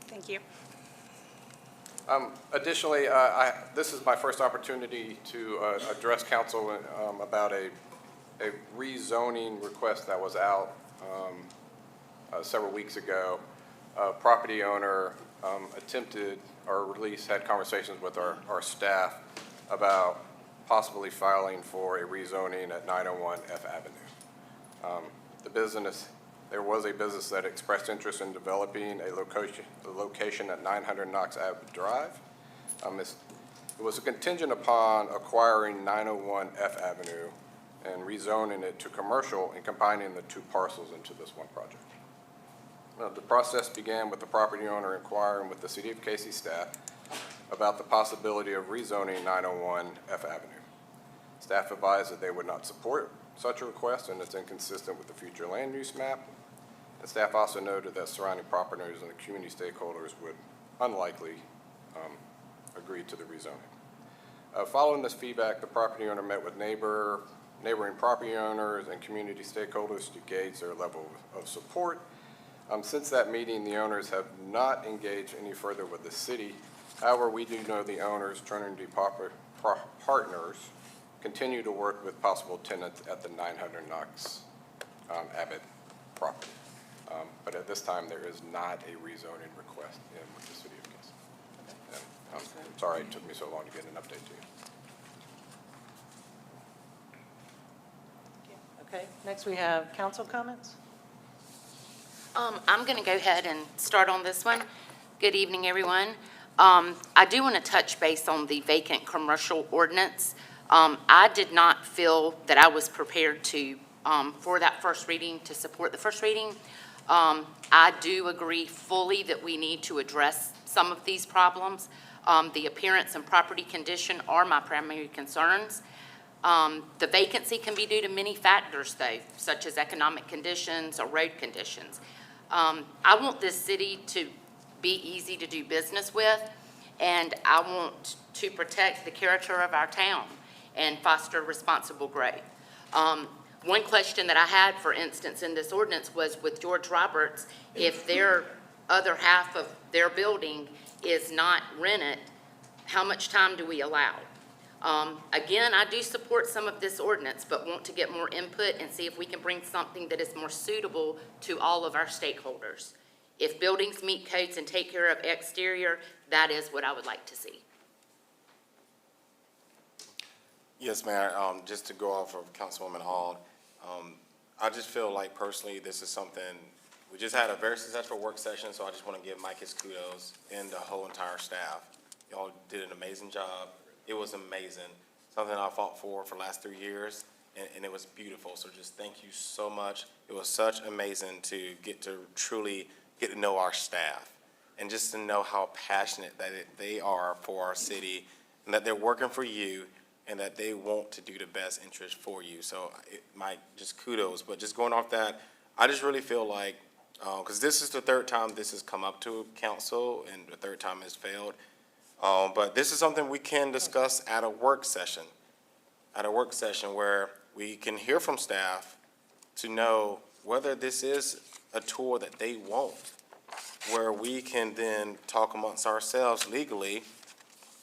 Thank you. Additionally, this is my first opportunity to address council about a rezoning request that was out several weeks ago. A property owner attempted, or at least had conversations with our staff about possibly filing for a rezoning at 901 F Avenue. There was a business that expressed interest in developing a location at 900 Knox Ave Drive. It was a contingent upon acquiring 901 F Avenue and rezoning it to commercial and combining the two parcels into this one project. The process began with the property owner inquiring with the City of Cayce staff about the possibility of rezoning 901 F Avenue. Staff advised that they would not support such a request and it's inconsistent with the future land use map. And staff also noted that surrounding property owners and the community stakeholders would unlikely agree to the rezoning. Following this feedback, the property owner met with neighboring property owners and community stakeholders to gauge their level of support. Since that meeting, the owners have not engaged any further with the city. However, we do know the owners, Trinity Partners, continue to work with possible tenants at the 900 Knox Abbott property. But at this time, there is not a rezoning request in with the City of Cayce. And I'm sorry it took me so long to get an update to you. Okay, next we have council comments. I'm going to go ahead and start on this one. Good evening, everyone. I do want to touch base on the vacant commercial ordinance. I did not feel that I was prepared to, for that first reading, to support the first reading. I do agree fully that we need to address some of these problems. The appearance and property condition are my primary concerns. The vacancy can be due to many factors, though, such as economic conditions or road conditions. I want this city to be easy to do business with, and I want to protect the character of our town and foster responsible growth. One question that I had, for instance, in this ordinance was with George Roberts, if their other half of their building is not rented, How much time do we allow? Again, I do support some of this ordinance, but want to get more input and see if we can bring something that is more suitable to all of our stakeholders. If buildings meet codes and take care of exterior, that is what I would like to see. Yes, Mayor, just to go off of Councilwoman Hall, I just feel like personally, this is something, we just had a very successful work session, so I just want to give Mike his kudos and the whole entire staff. Y'all did an amazing job. It was amazing. Something I fought for the last 3 years, and it was beautiful. So just thank you so much. It was such amazing to get to truly get to know our staff and just to know how passionate that they are for our city and that they're working for you and that they want to do the best interest for you. So Mike, just kudos. But just going off that, I just really feel like, because this is the third time this has come up to council and the third time it's failed. But this is something we can discuss at a work session where we can hear from staff to know whether this is a tool that they want, where we can then talk amongst ourselves legally,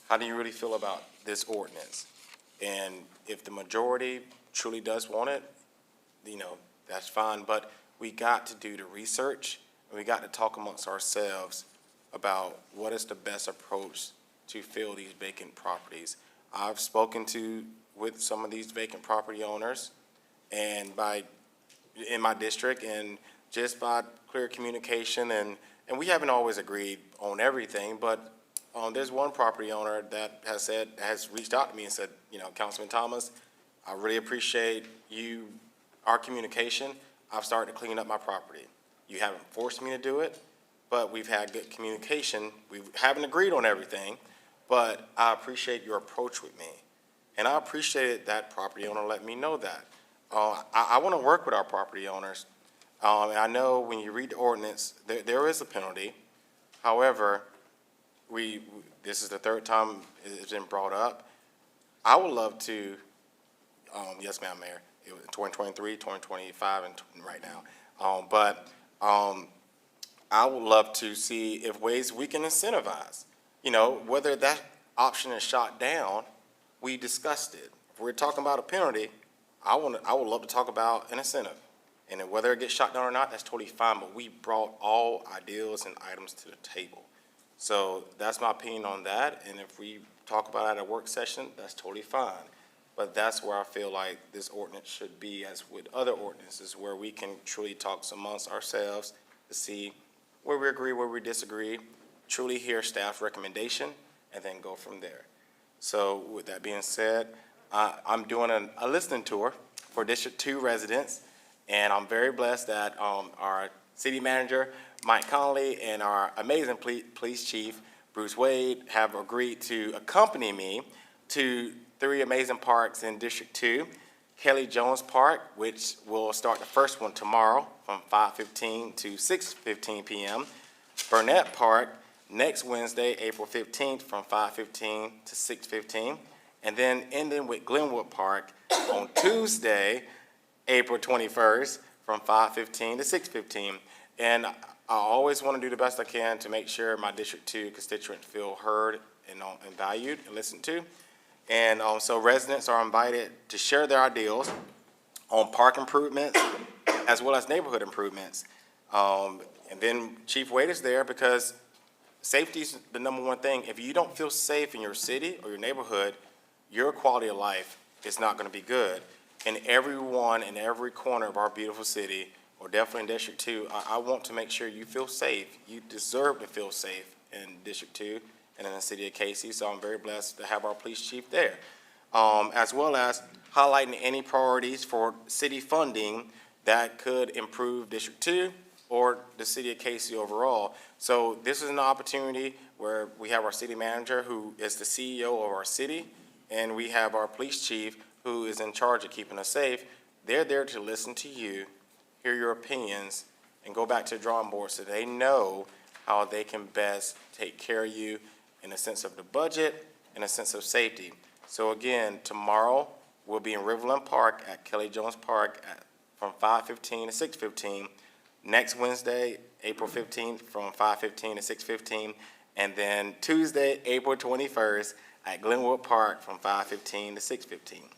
how do you really feel about this ordinance? And if the majority truly does want it, that's fine, but we got to do the research, and we got to talk amongst ourselves about what is the best approach to fill these vacant properties. I've spoken with some of these vacant property owners, and in my district, and just by clear communication, and we haven't always agreed on everything, but there's one property owner that has reached out to me and said, Councilman Thomas, I really appreciate our communication. I've started to clean up my property. You haven't forced me to do it, but we've had good communication. We haven't agreed on everything, but I appreciate your approach with me. And I appreciated that property owner let me know that. I want to work with our property owners. And I know when you read the ordinance, there is a penalty. However, this is the third time it's been brought up. I would love to, yes, ma'am, Mayor, it was 2023, 2025, and right now. But I would love to see if ways we can incentivize. Whether that option is shot down, we discussed it. If we're talking about a penalty, I would love to talk about an incentive. And then whether it gets shot down or not, that's totally fine, but we brought all ideas and items to the table. So that's my opinion on that, and if we talk about it at a work session, that's totally fine. But that's where I feel like this ordinance should be, as with other ordinances, where we can truly talk amongst ourselves to see where we agree, where we disagree, truly hear staff recommendation, and then go from there. So with that being said, I'm doing a listening tour for District 2 residents, and I'm very blessed that our city manager, Mike Connolly, and our amazing police chief, Bruce Wade, have agreed to accompany me to 3 amazing parks in District 2. Kelly Jones Park, which will start the first one tomorrow from 5:15 to 6:15 p.m. Burnett Park next Wednesday, April 15th from 5:15 to 6:15. And then ending with Glenwood Park on Tuesday, April 21st from 5:15 to 6:15. And I always want to do the best I can to make sure my District 2 constituents feel heard and valued and listened to. And so residents are invited to share their ideas on park improvements as well as neighborhood improvements. And then Chief Wade is there because safety is the #1 thing. If you don't feel safe in your city or your neighborhood, your quality of life is not going to be good. And everyone in every corner of our beautiful city, or definitely in District 2, I want to make sure you feel safe. You deserve to feel safe in District 2 and in the city of Cayce. So I'm very blessed to have our police chief there, as well as highlighting any priorities for city funding that could improve District 2 or the city of Cayce overall. So this is an opportunity where we have our city manager, who is the CEO of our city, and we have our police chief, who is in charge of keeping us safe. They're there to listen to you, hear your opinions, and go back to the drawing board so they know how they can best take care of you in a sense of the budget, in a sense of safety. So again, tomorrow we'll be in Riverland Park at Kelly Jones Park from 5:15 to 6:15. Next Wednesday, April 15th, from 5:15 to 6:15. And then Tuesday, April 21st at Glenwood Park from 5:15 to 6:15.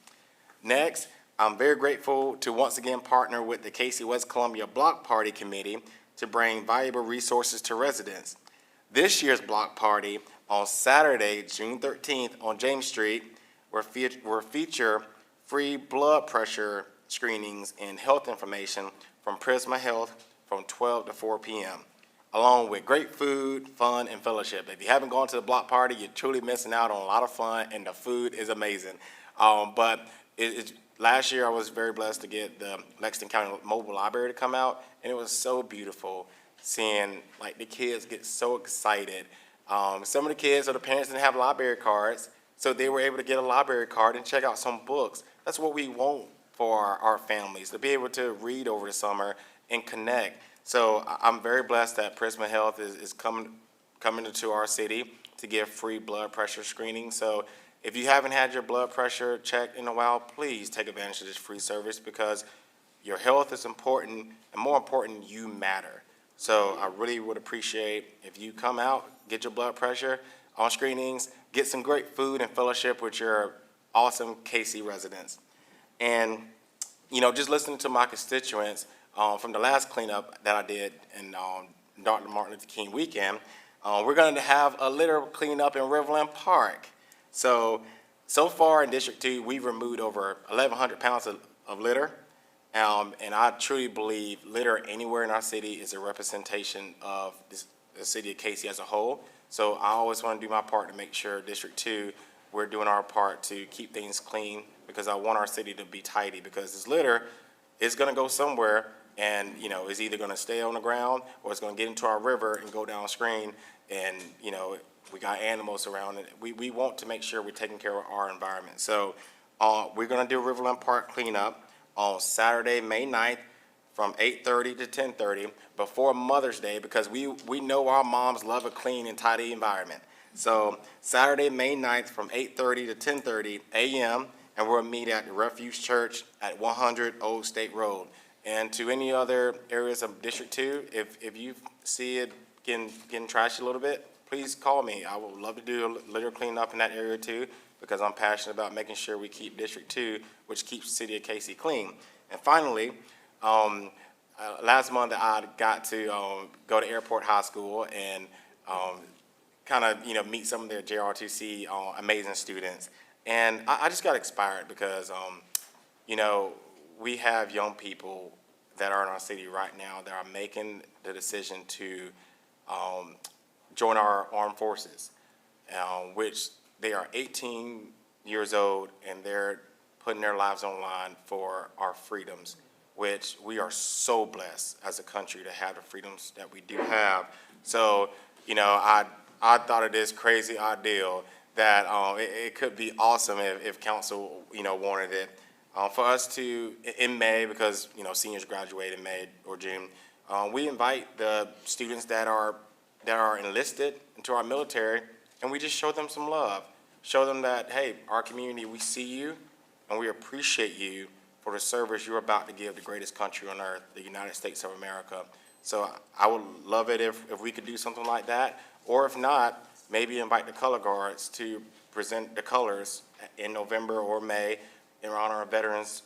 Next, I'm very grateful to once again partner with the Cayce West Columbia Block Party Committee to bring valuable resources to residents. This year's block party on Saturday, June 13th on James Street will feature free blood pressure screenings and health information from Prisma Health from 12 to 4 p.m., along with great food, fun, and fellowship. If you haven't gone to the block party, you're truly missing out on a lot of fun, and the food is amazing. Last year, I was very blessed to get the Lexington County Mobile Library to come out, and it was so beautiful seeing like the kids get so excited. Some of the kids or the parents didn't have library cards, so they were able to get a library card and check out some books. That's what we want for our families, to be able to read over the summer and connect. So I'm very blessed that Prisma Health is coming into our city to give free blood pressure screening. So if you haven't had your blood pressure checked in a while, please take advantage of this free service, because your health is important, and more important, you matter. So I really would appreciate if you come out, get your blood pressure on screenings, get some great food and fellowship with your awesome Cayce residents. And, just listening to my constituents from the last cleanup that I did in Dr. Martin Luther King weekend, we're going to have a litter cleanup in Riverland Park. So far in District 2, we've removed over 1,100 pounds of litter. And I truly believe litter anywhere in our city is a representation of the city of Cayce as a whole. So I always want to do my part to make sure District 2, we're doing our part to keep things clean, because I want our city to be tidy, because this litter is going to go somewhere, and, it's either going to stay on the ground or it's going to get into our river and go downstream. And, we got animals around it. We want to make sure we're taking care of our environment. So we're going to do Riverland Park cleanup on Saturday, May 9th from 8:30 to 10:30 before Mother's Day, because we know our moms love a clean and tidy environment. So Saturday, May 9th from 8:30 to 10:30 a.m., and we'll meet at the Refuge Church at 100 Old State Road. And to any other areas of District 2, if you see it getting trashy a little bit, please call me. I would love to do a litter cleanup in that area too, because I'm passionate about making sure we keep District 2, which keeps the city of Cayce clean. And finally, last month I got to go to Airport High School and kind of meet some of their JROTC amazing students. And I just got inspired because, we have young people that are in our city right now that are making the decision to join our armed forces, which they are 18 years old, and they're putting their lives on the line for our freedoms, which we are so blessed as a country to have the freedoms that we do have. So, I thought of this crazy ideal that it could be awesome if council, wanted it. For us to, in May, because, seniors graduate in May or June, we invite the students that are enlisted into our military, and we just show them some love. Show them that, hey, our community, we see you, and we appreciate you for the service you're about to give the greatest country on earth, the United States of America. So I would love it if we could do something like that, or if not, maybe invite the color guards to present the colors in November or May in honor of Veterans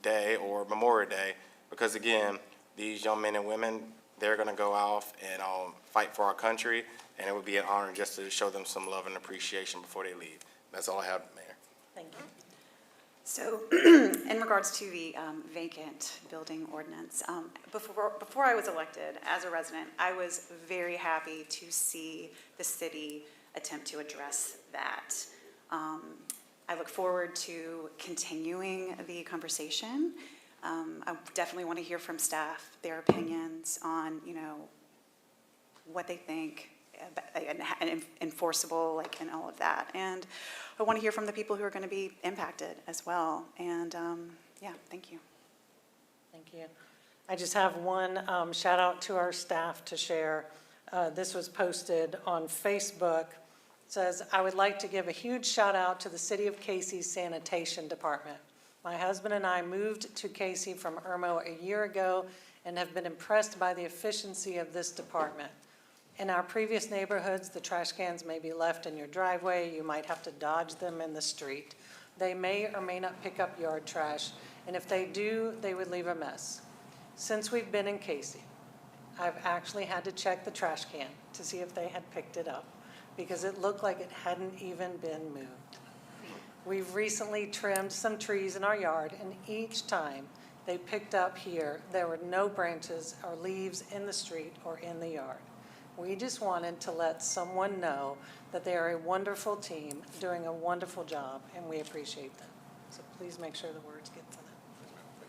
Day or Memorial Day, because again, these young men and women, they're going to go off and fight for our country, and it would be an honor just to show them some love and appreciation before they leave. That's all I have, Mayor. Thank you. So in regards to the vacant building ordinance, before I was elected as a resident, I was very happy to see the city attempt to address that. I look forward to continuing the conversation. I definitely want to hear from staff, their opinions on, what they think, and enforceable, and all of that. And I want to hear from the people who are going to be impacted as well. And yeah, thank you. Thank you. I just have one shout out to our staff to share. This was posted on Facebook. It says, I would like to give a huge shout out to the City of Cayce's Sanitation Department. My husband and I moved to Cayce from Irmo a year ago and have been impressed by the efficiency of this department. In our previous neighborhoods, the trash cans may be left in your driveway. You might have to dodge them in the street. They may or may not pick up yard trash, and if they do, they would leave a mess. Since we've been in Cayce, I've actually had to check the trash can to see if they had picked it up, because it looked like it hadn't even been moved. We've recently trimmed some trees in our yard, and each time they picked up here, there were no branches or leaves in the street or in the yard. We just wanted to let someone know that they are a wonderful team, doing a wonderful job, and we appreciate them. So please make sure the words get to them.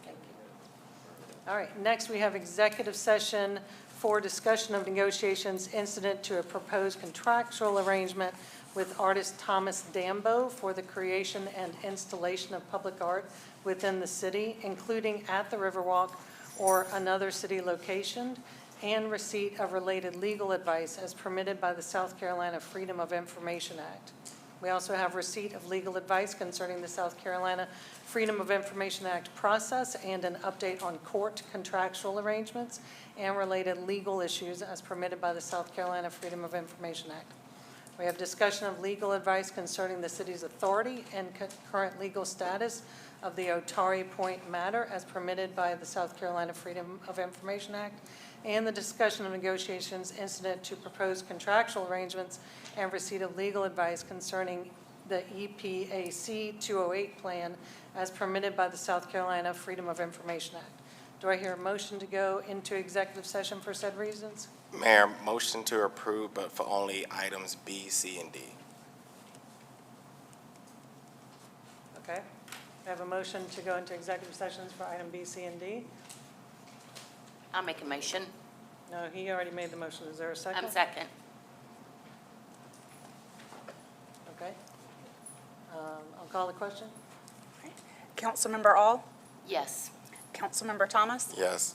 Thank you. All right, next we have executive session for discussion of negotiations incident to a proposed contractual arrangement with artist Thomas Dambo for the creation and installation of public art within the city, including at the Riverwalk or another city location, and receipt of related legal advice as permitted by the South Carolina Freedom of Information Act. We also have receipt of legal advice concerning the South Carolina Freedom of Information Act process and an update on court contractual arrangements and related legal issues as permitted by the South Carolina Freedom of Information Act. We have discussion of legal advice concerning the city's authority and current legal status of the Otari Point matter as permitted by the South Carolina Freedom of Information Act, and the discussion of negotiations incident to proposed contractual arrangements and receipt of legal advice concerning the EPAC 208 plan as permitted by the South Carolina Freedom of Information Act. Do I hear a motion to go into executive session for said reasons? Mayor, motion to approve, but for only items B, C, and D. Okay. I have a motion to go into executive sessions for item B, C, and D. I'll make a motion. No, he already made the motion. Is there a second? I'm second. Okay. I'll call the question. Councilmember All, Yes. Councilmember Thomas, Yes.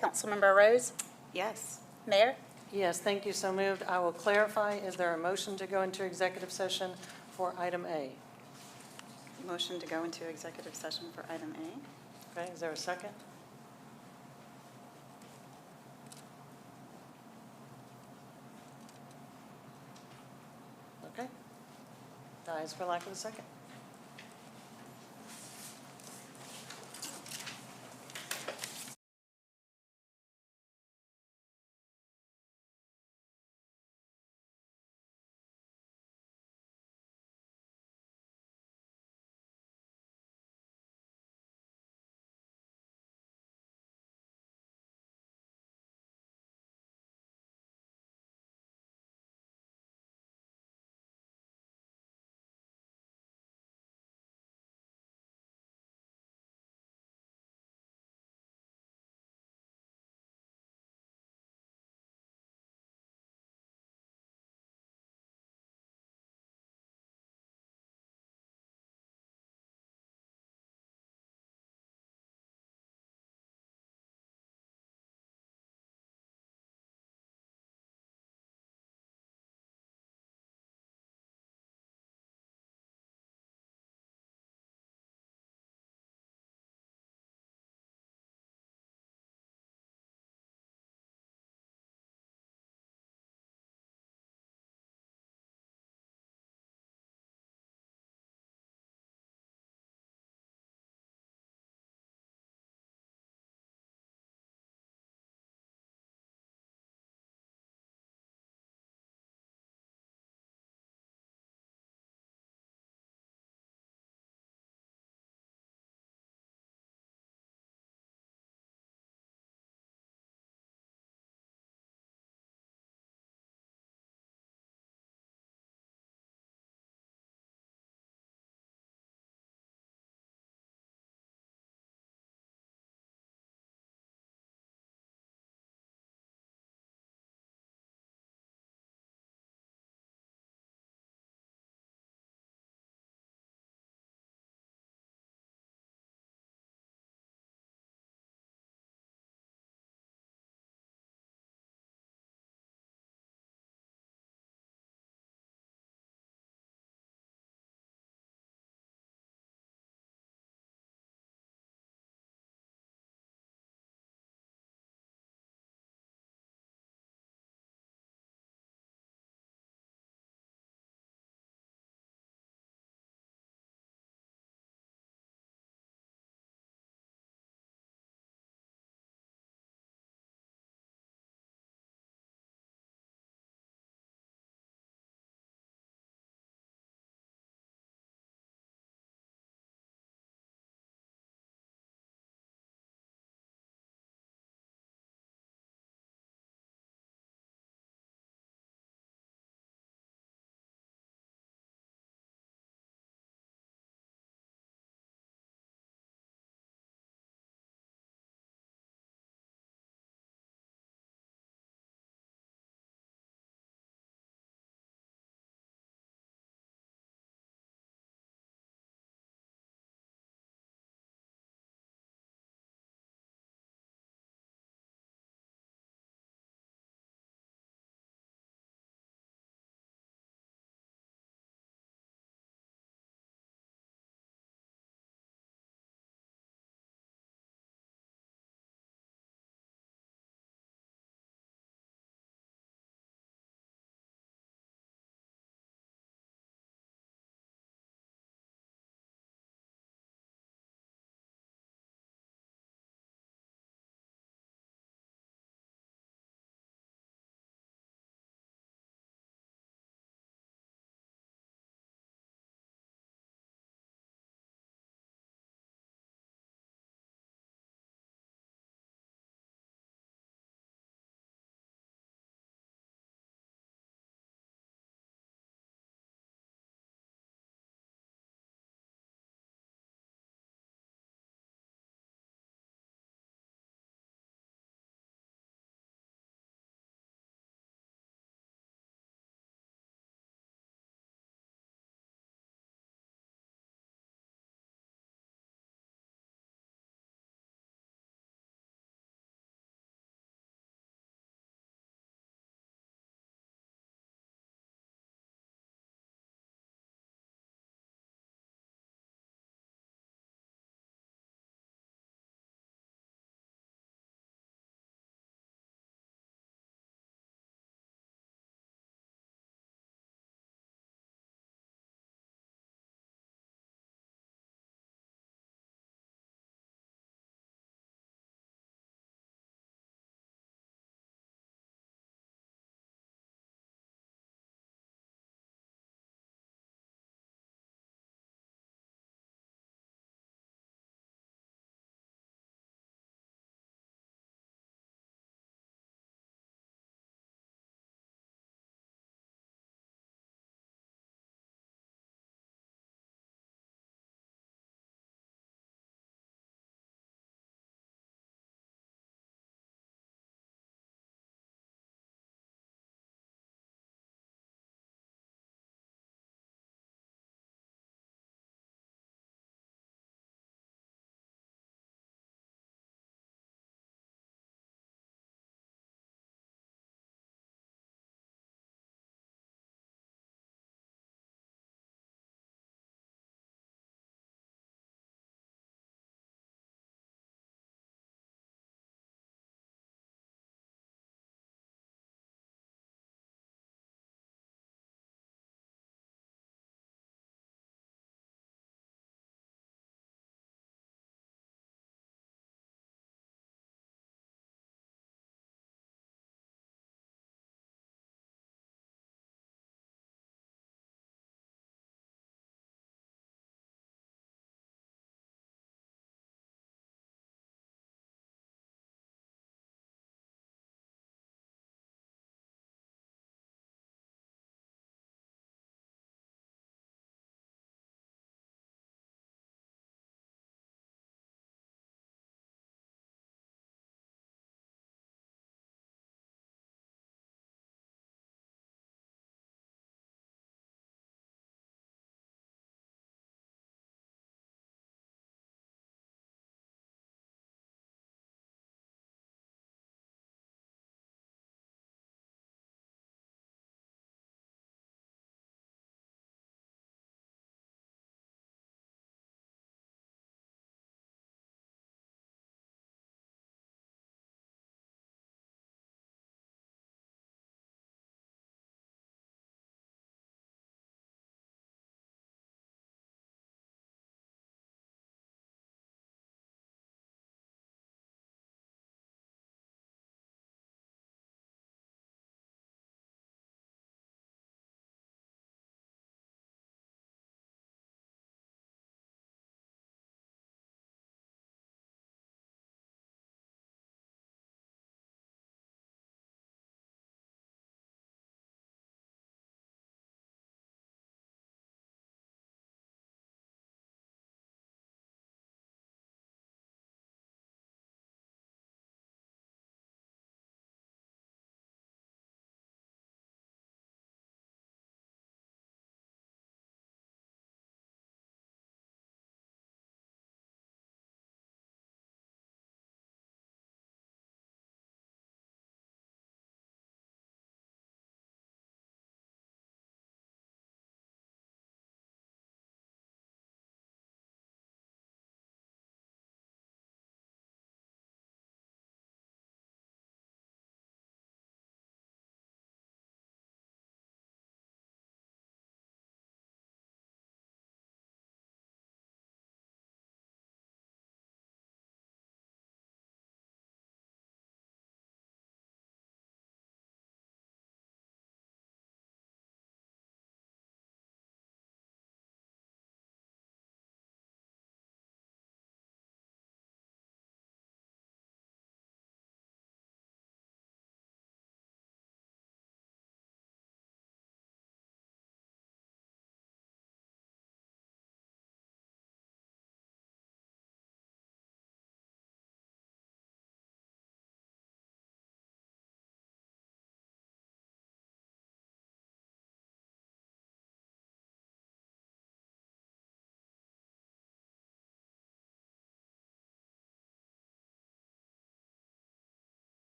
Councilmember Rose, Yes. Mayor. Yes, thank you. So moved. I will clarify. Is there a motion to go into executive session for item A? Motion to go into executive session for item A. Okay, is there a second? Okay. Dies for lack of a second.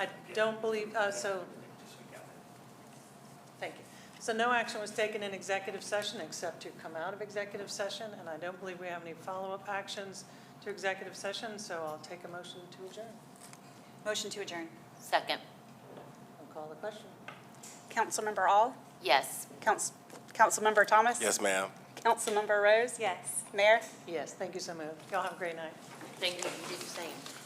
I don't believe, thank you. So no action was taken in executive session except to come out of executive session, and I don't believe we have any follow-up actions to executive session, so I'll take a motion to adjourn. Motion to adjourn. Second. I'll call the question. Councilmember All? Yes. Councilmember Thomas? Yes, ma'am. Councilmember Rose? Yes. Mayor? Yes, thank you so much. Y'all have a great night. Thank you. You did the same.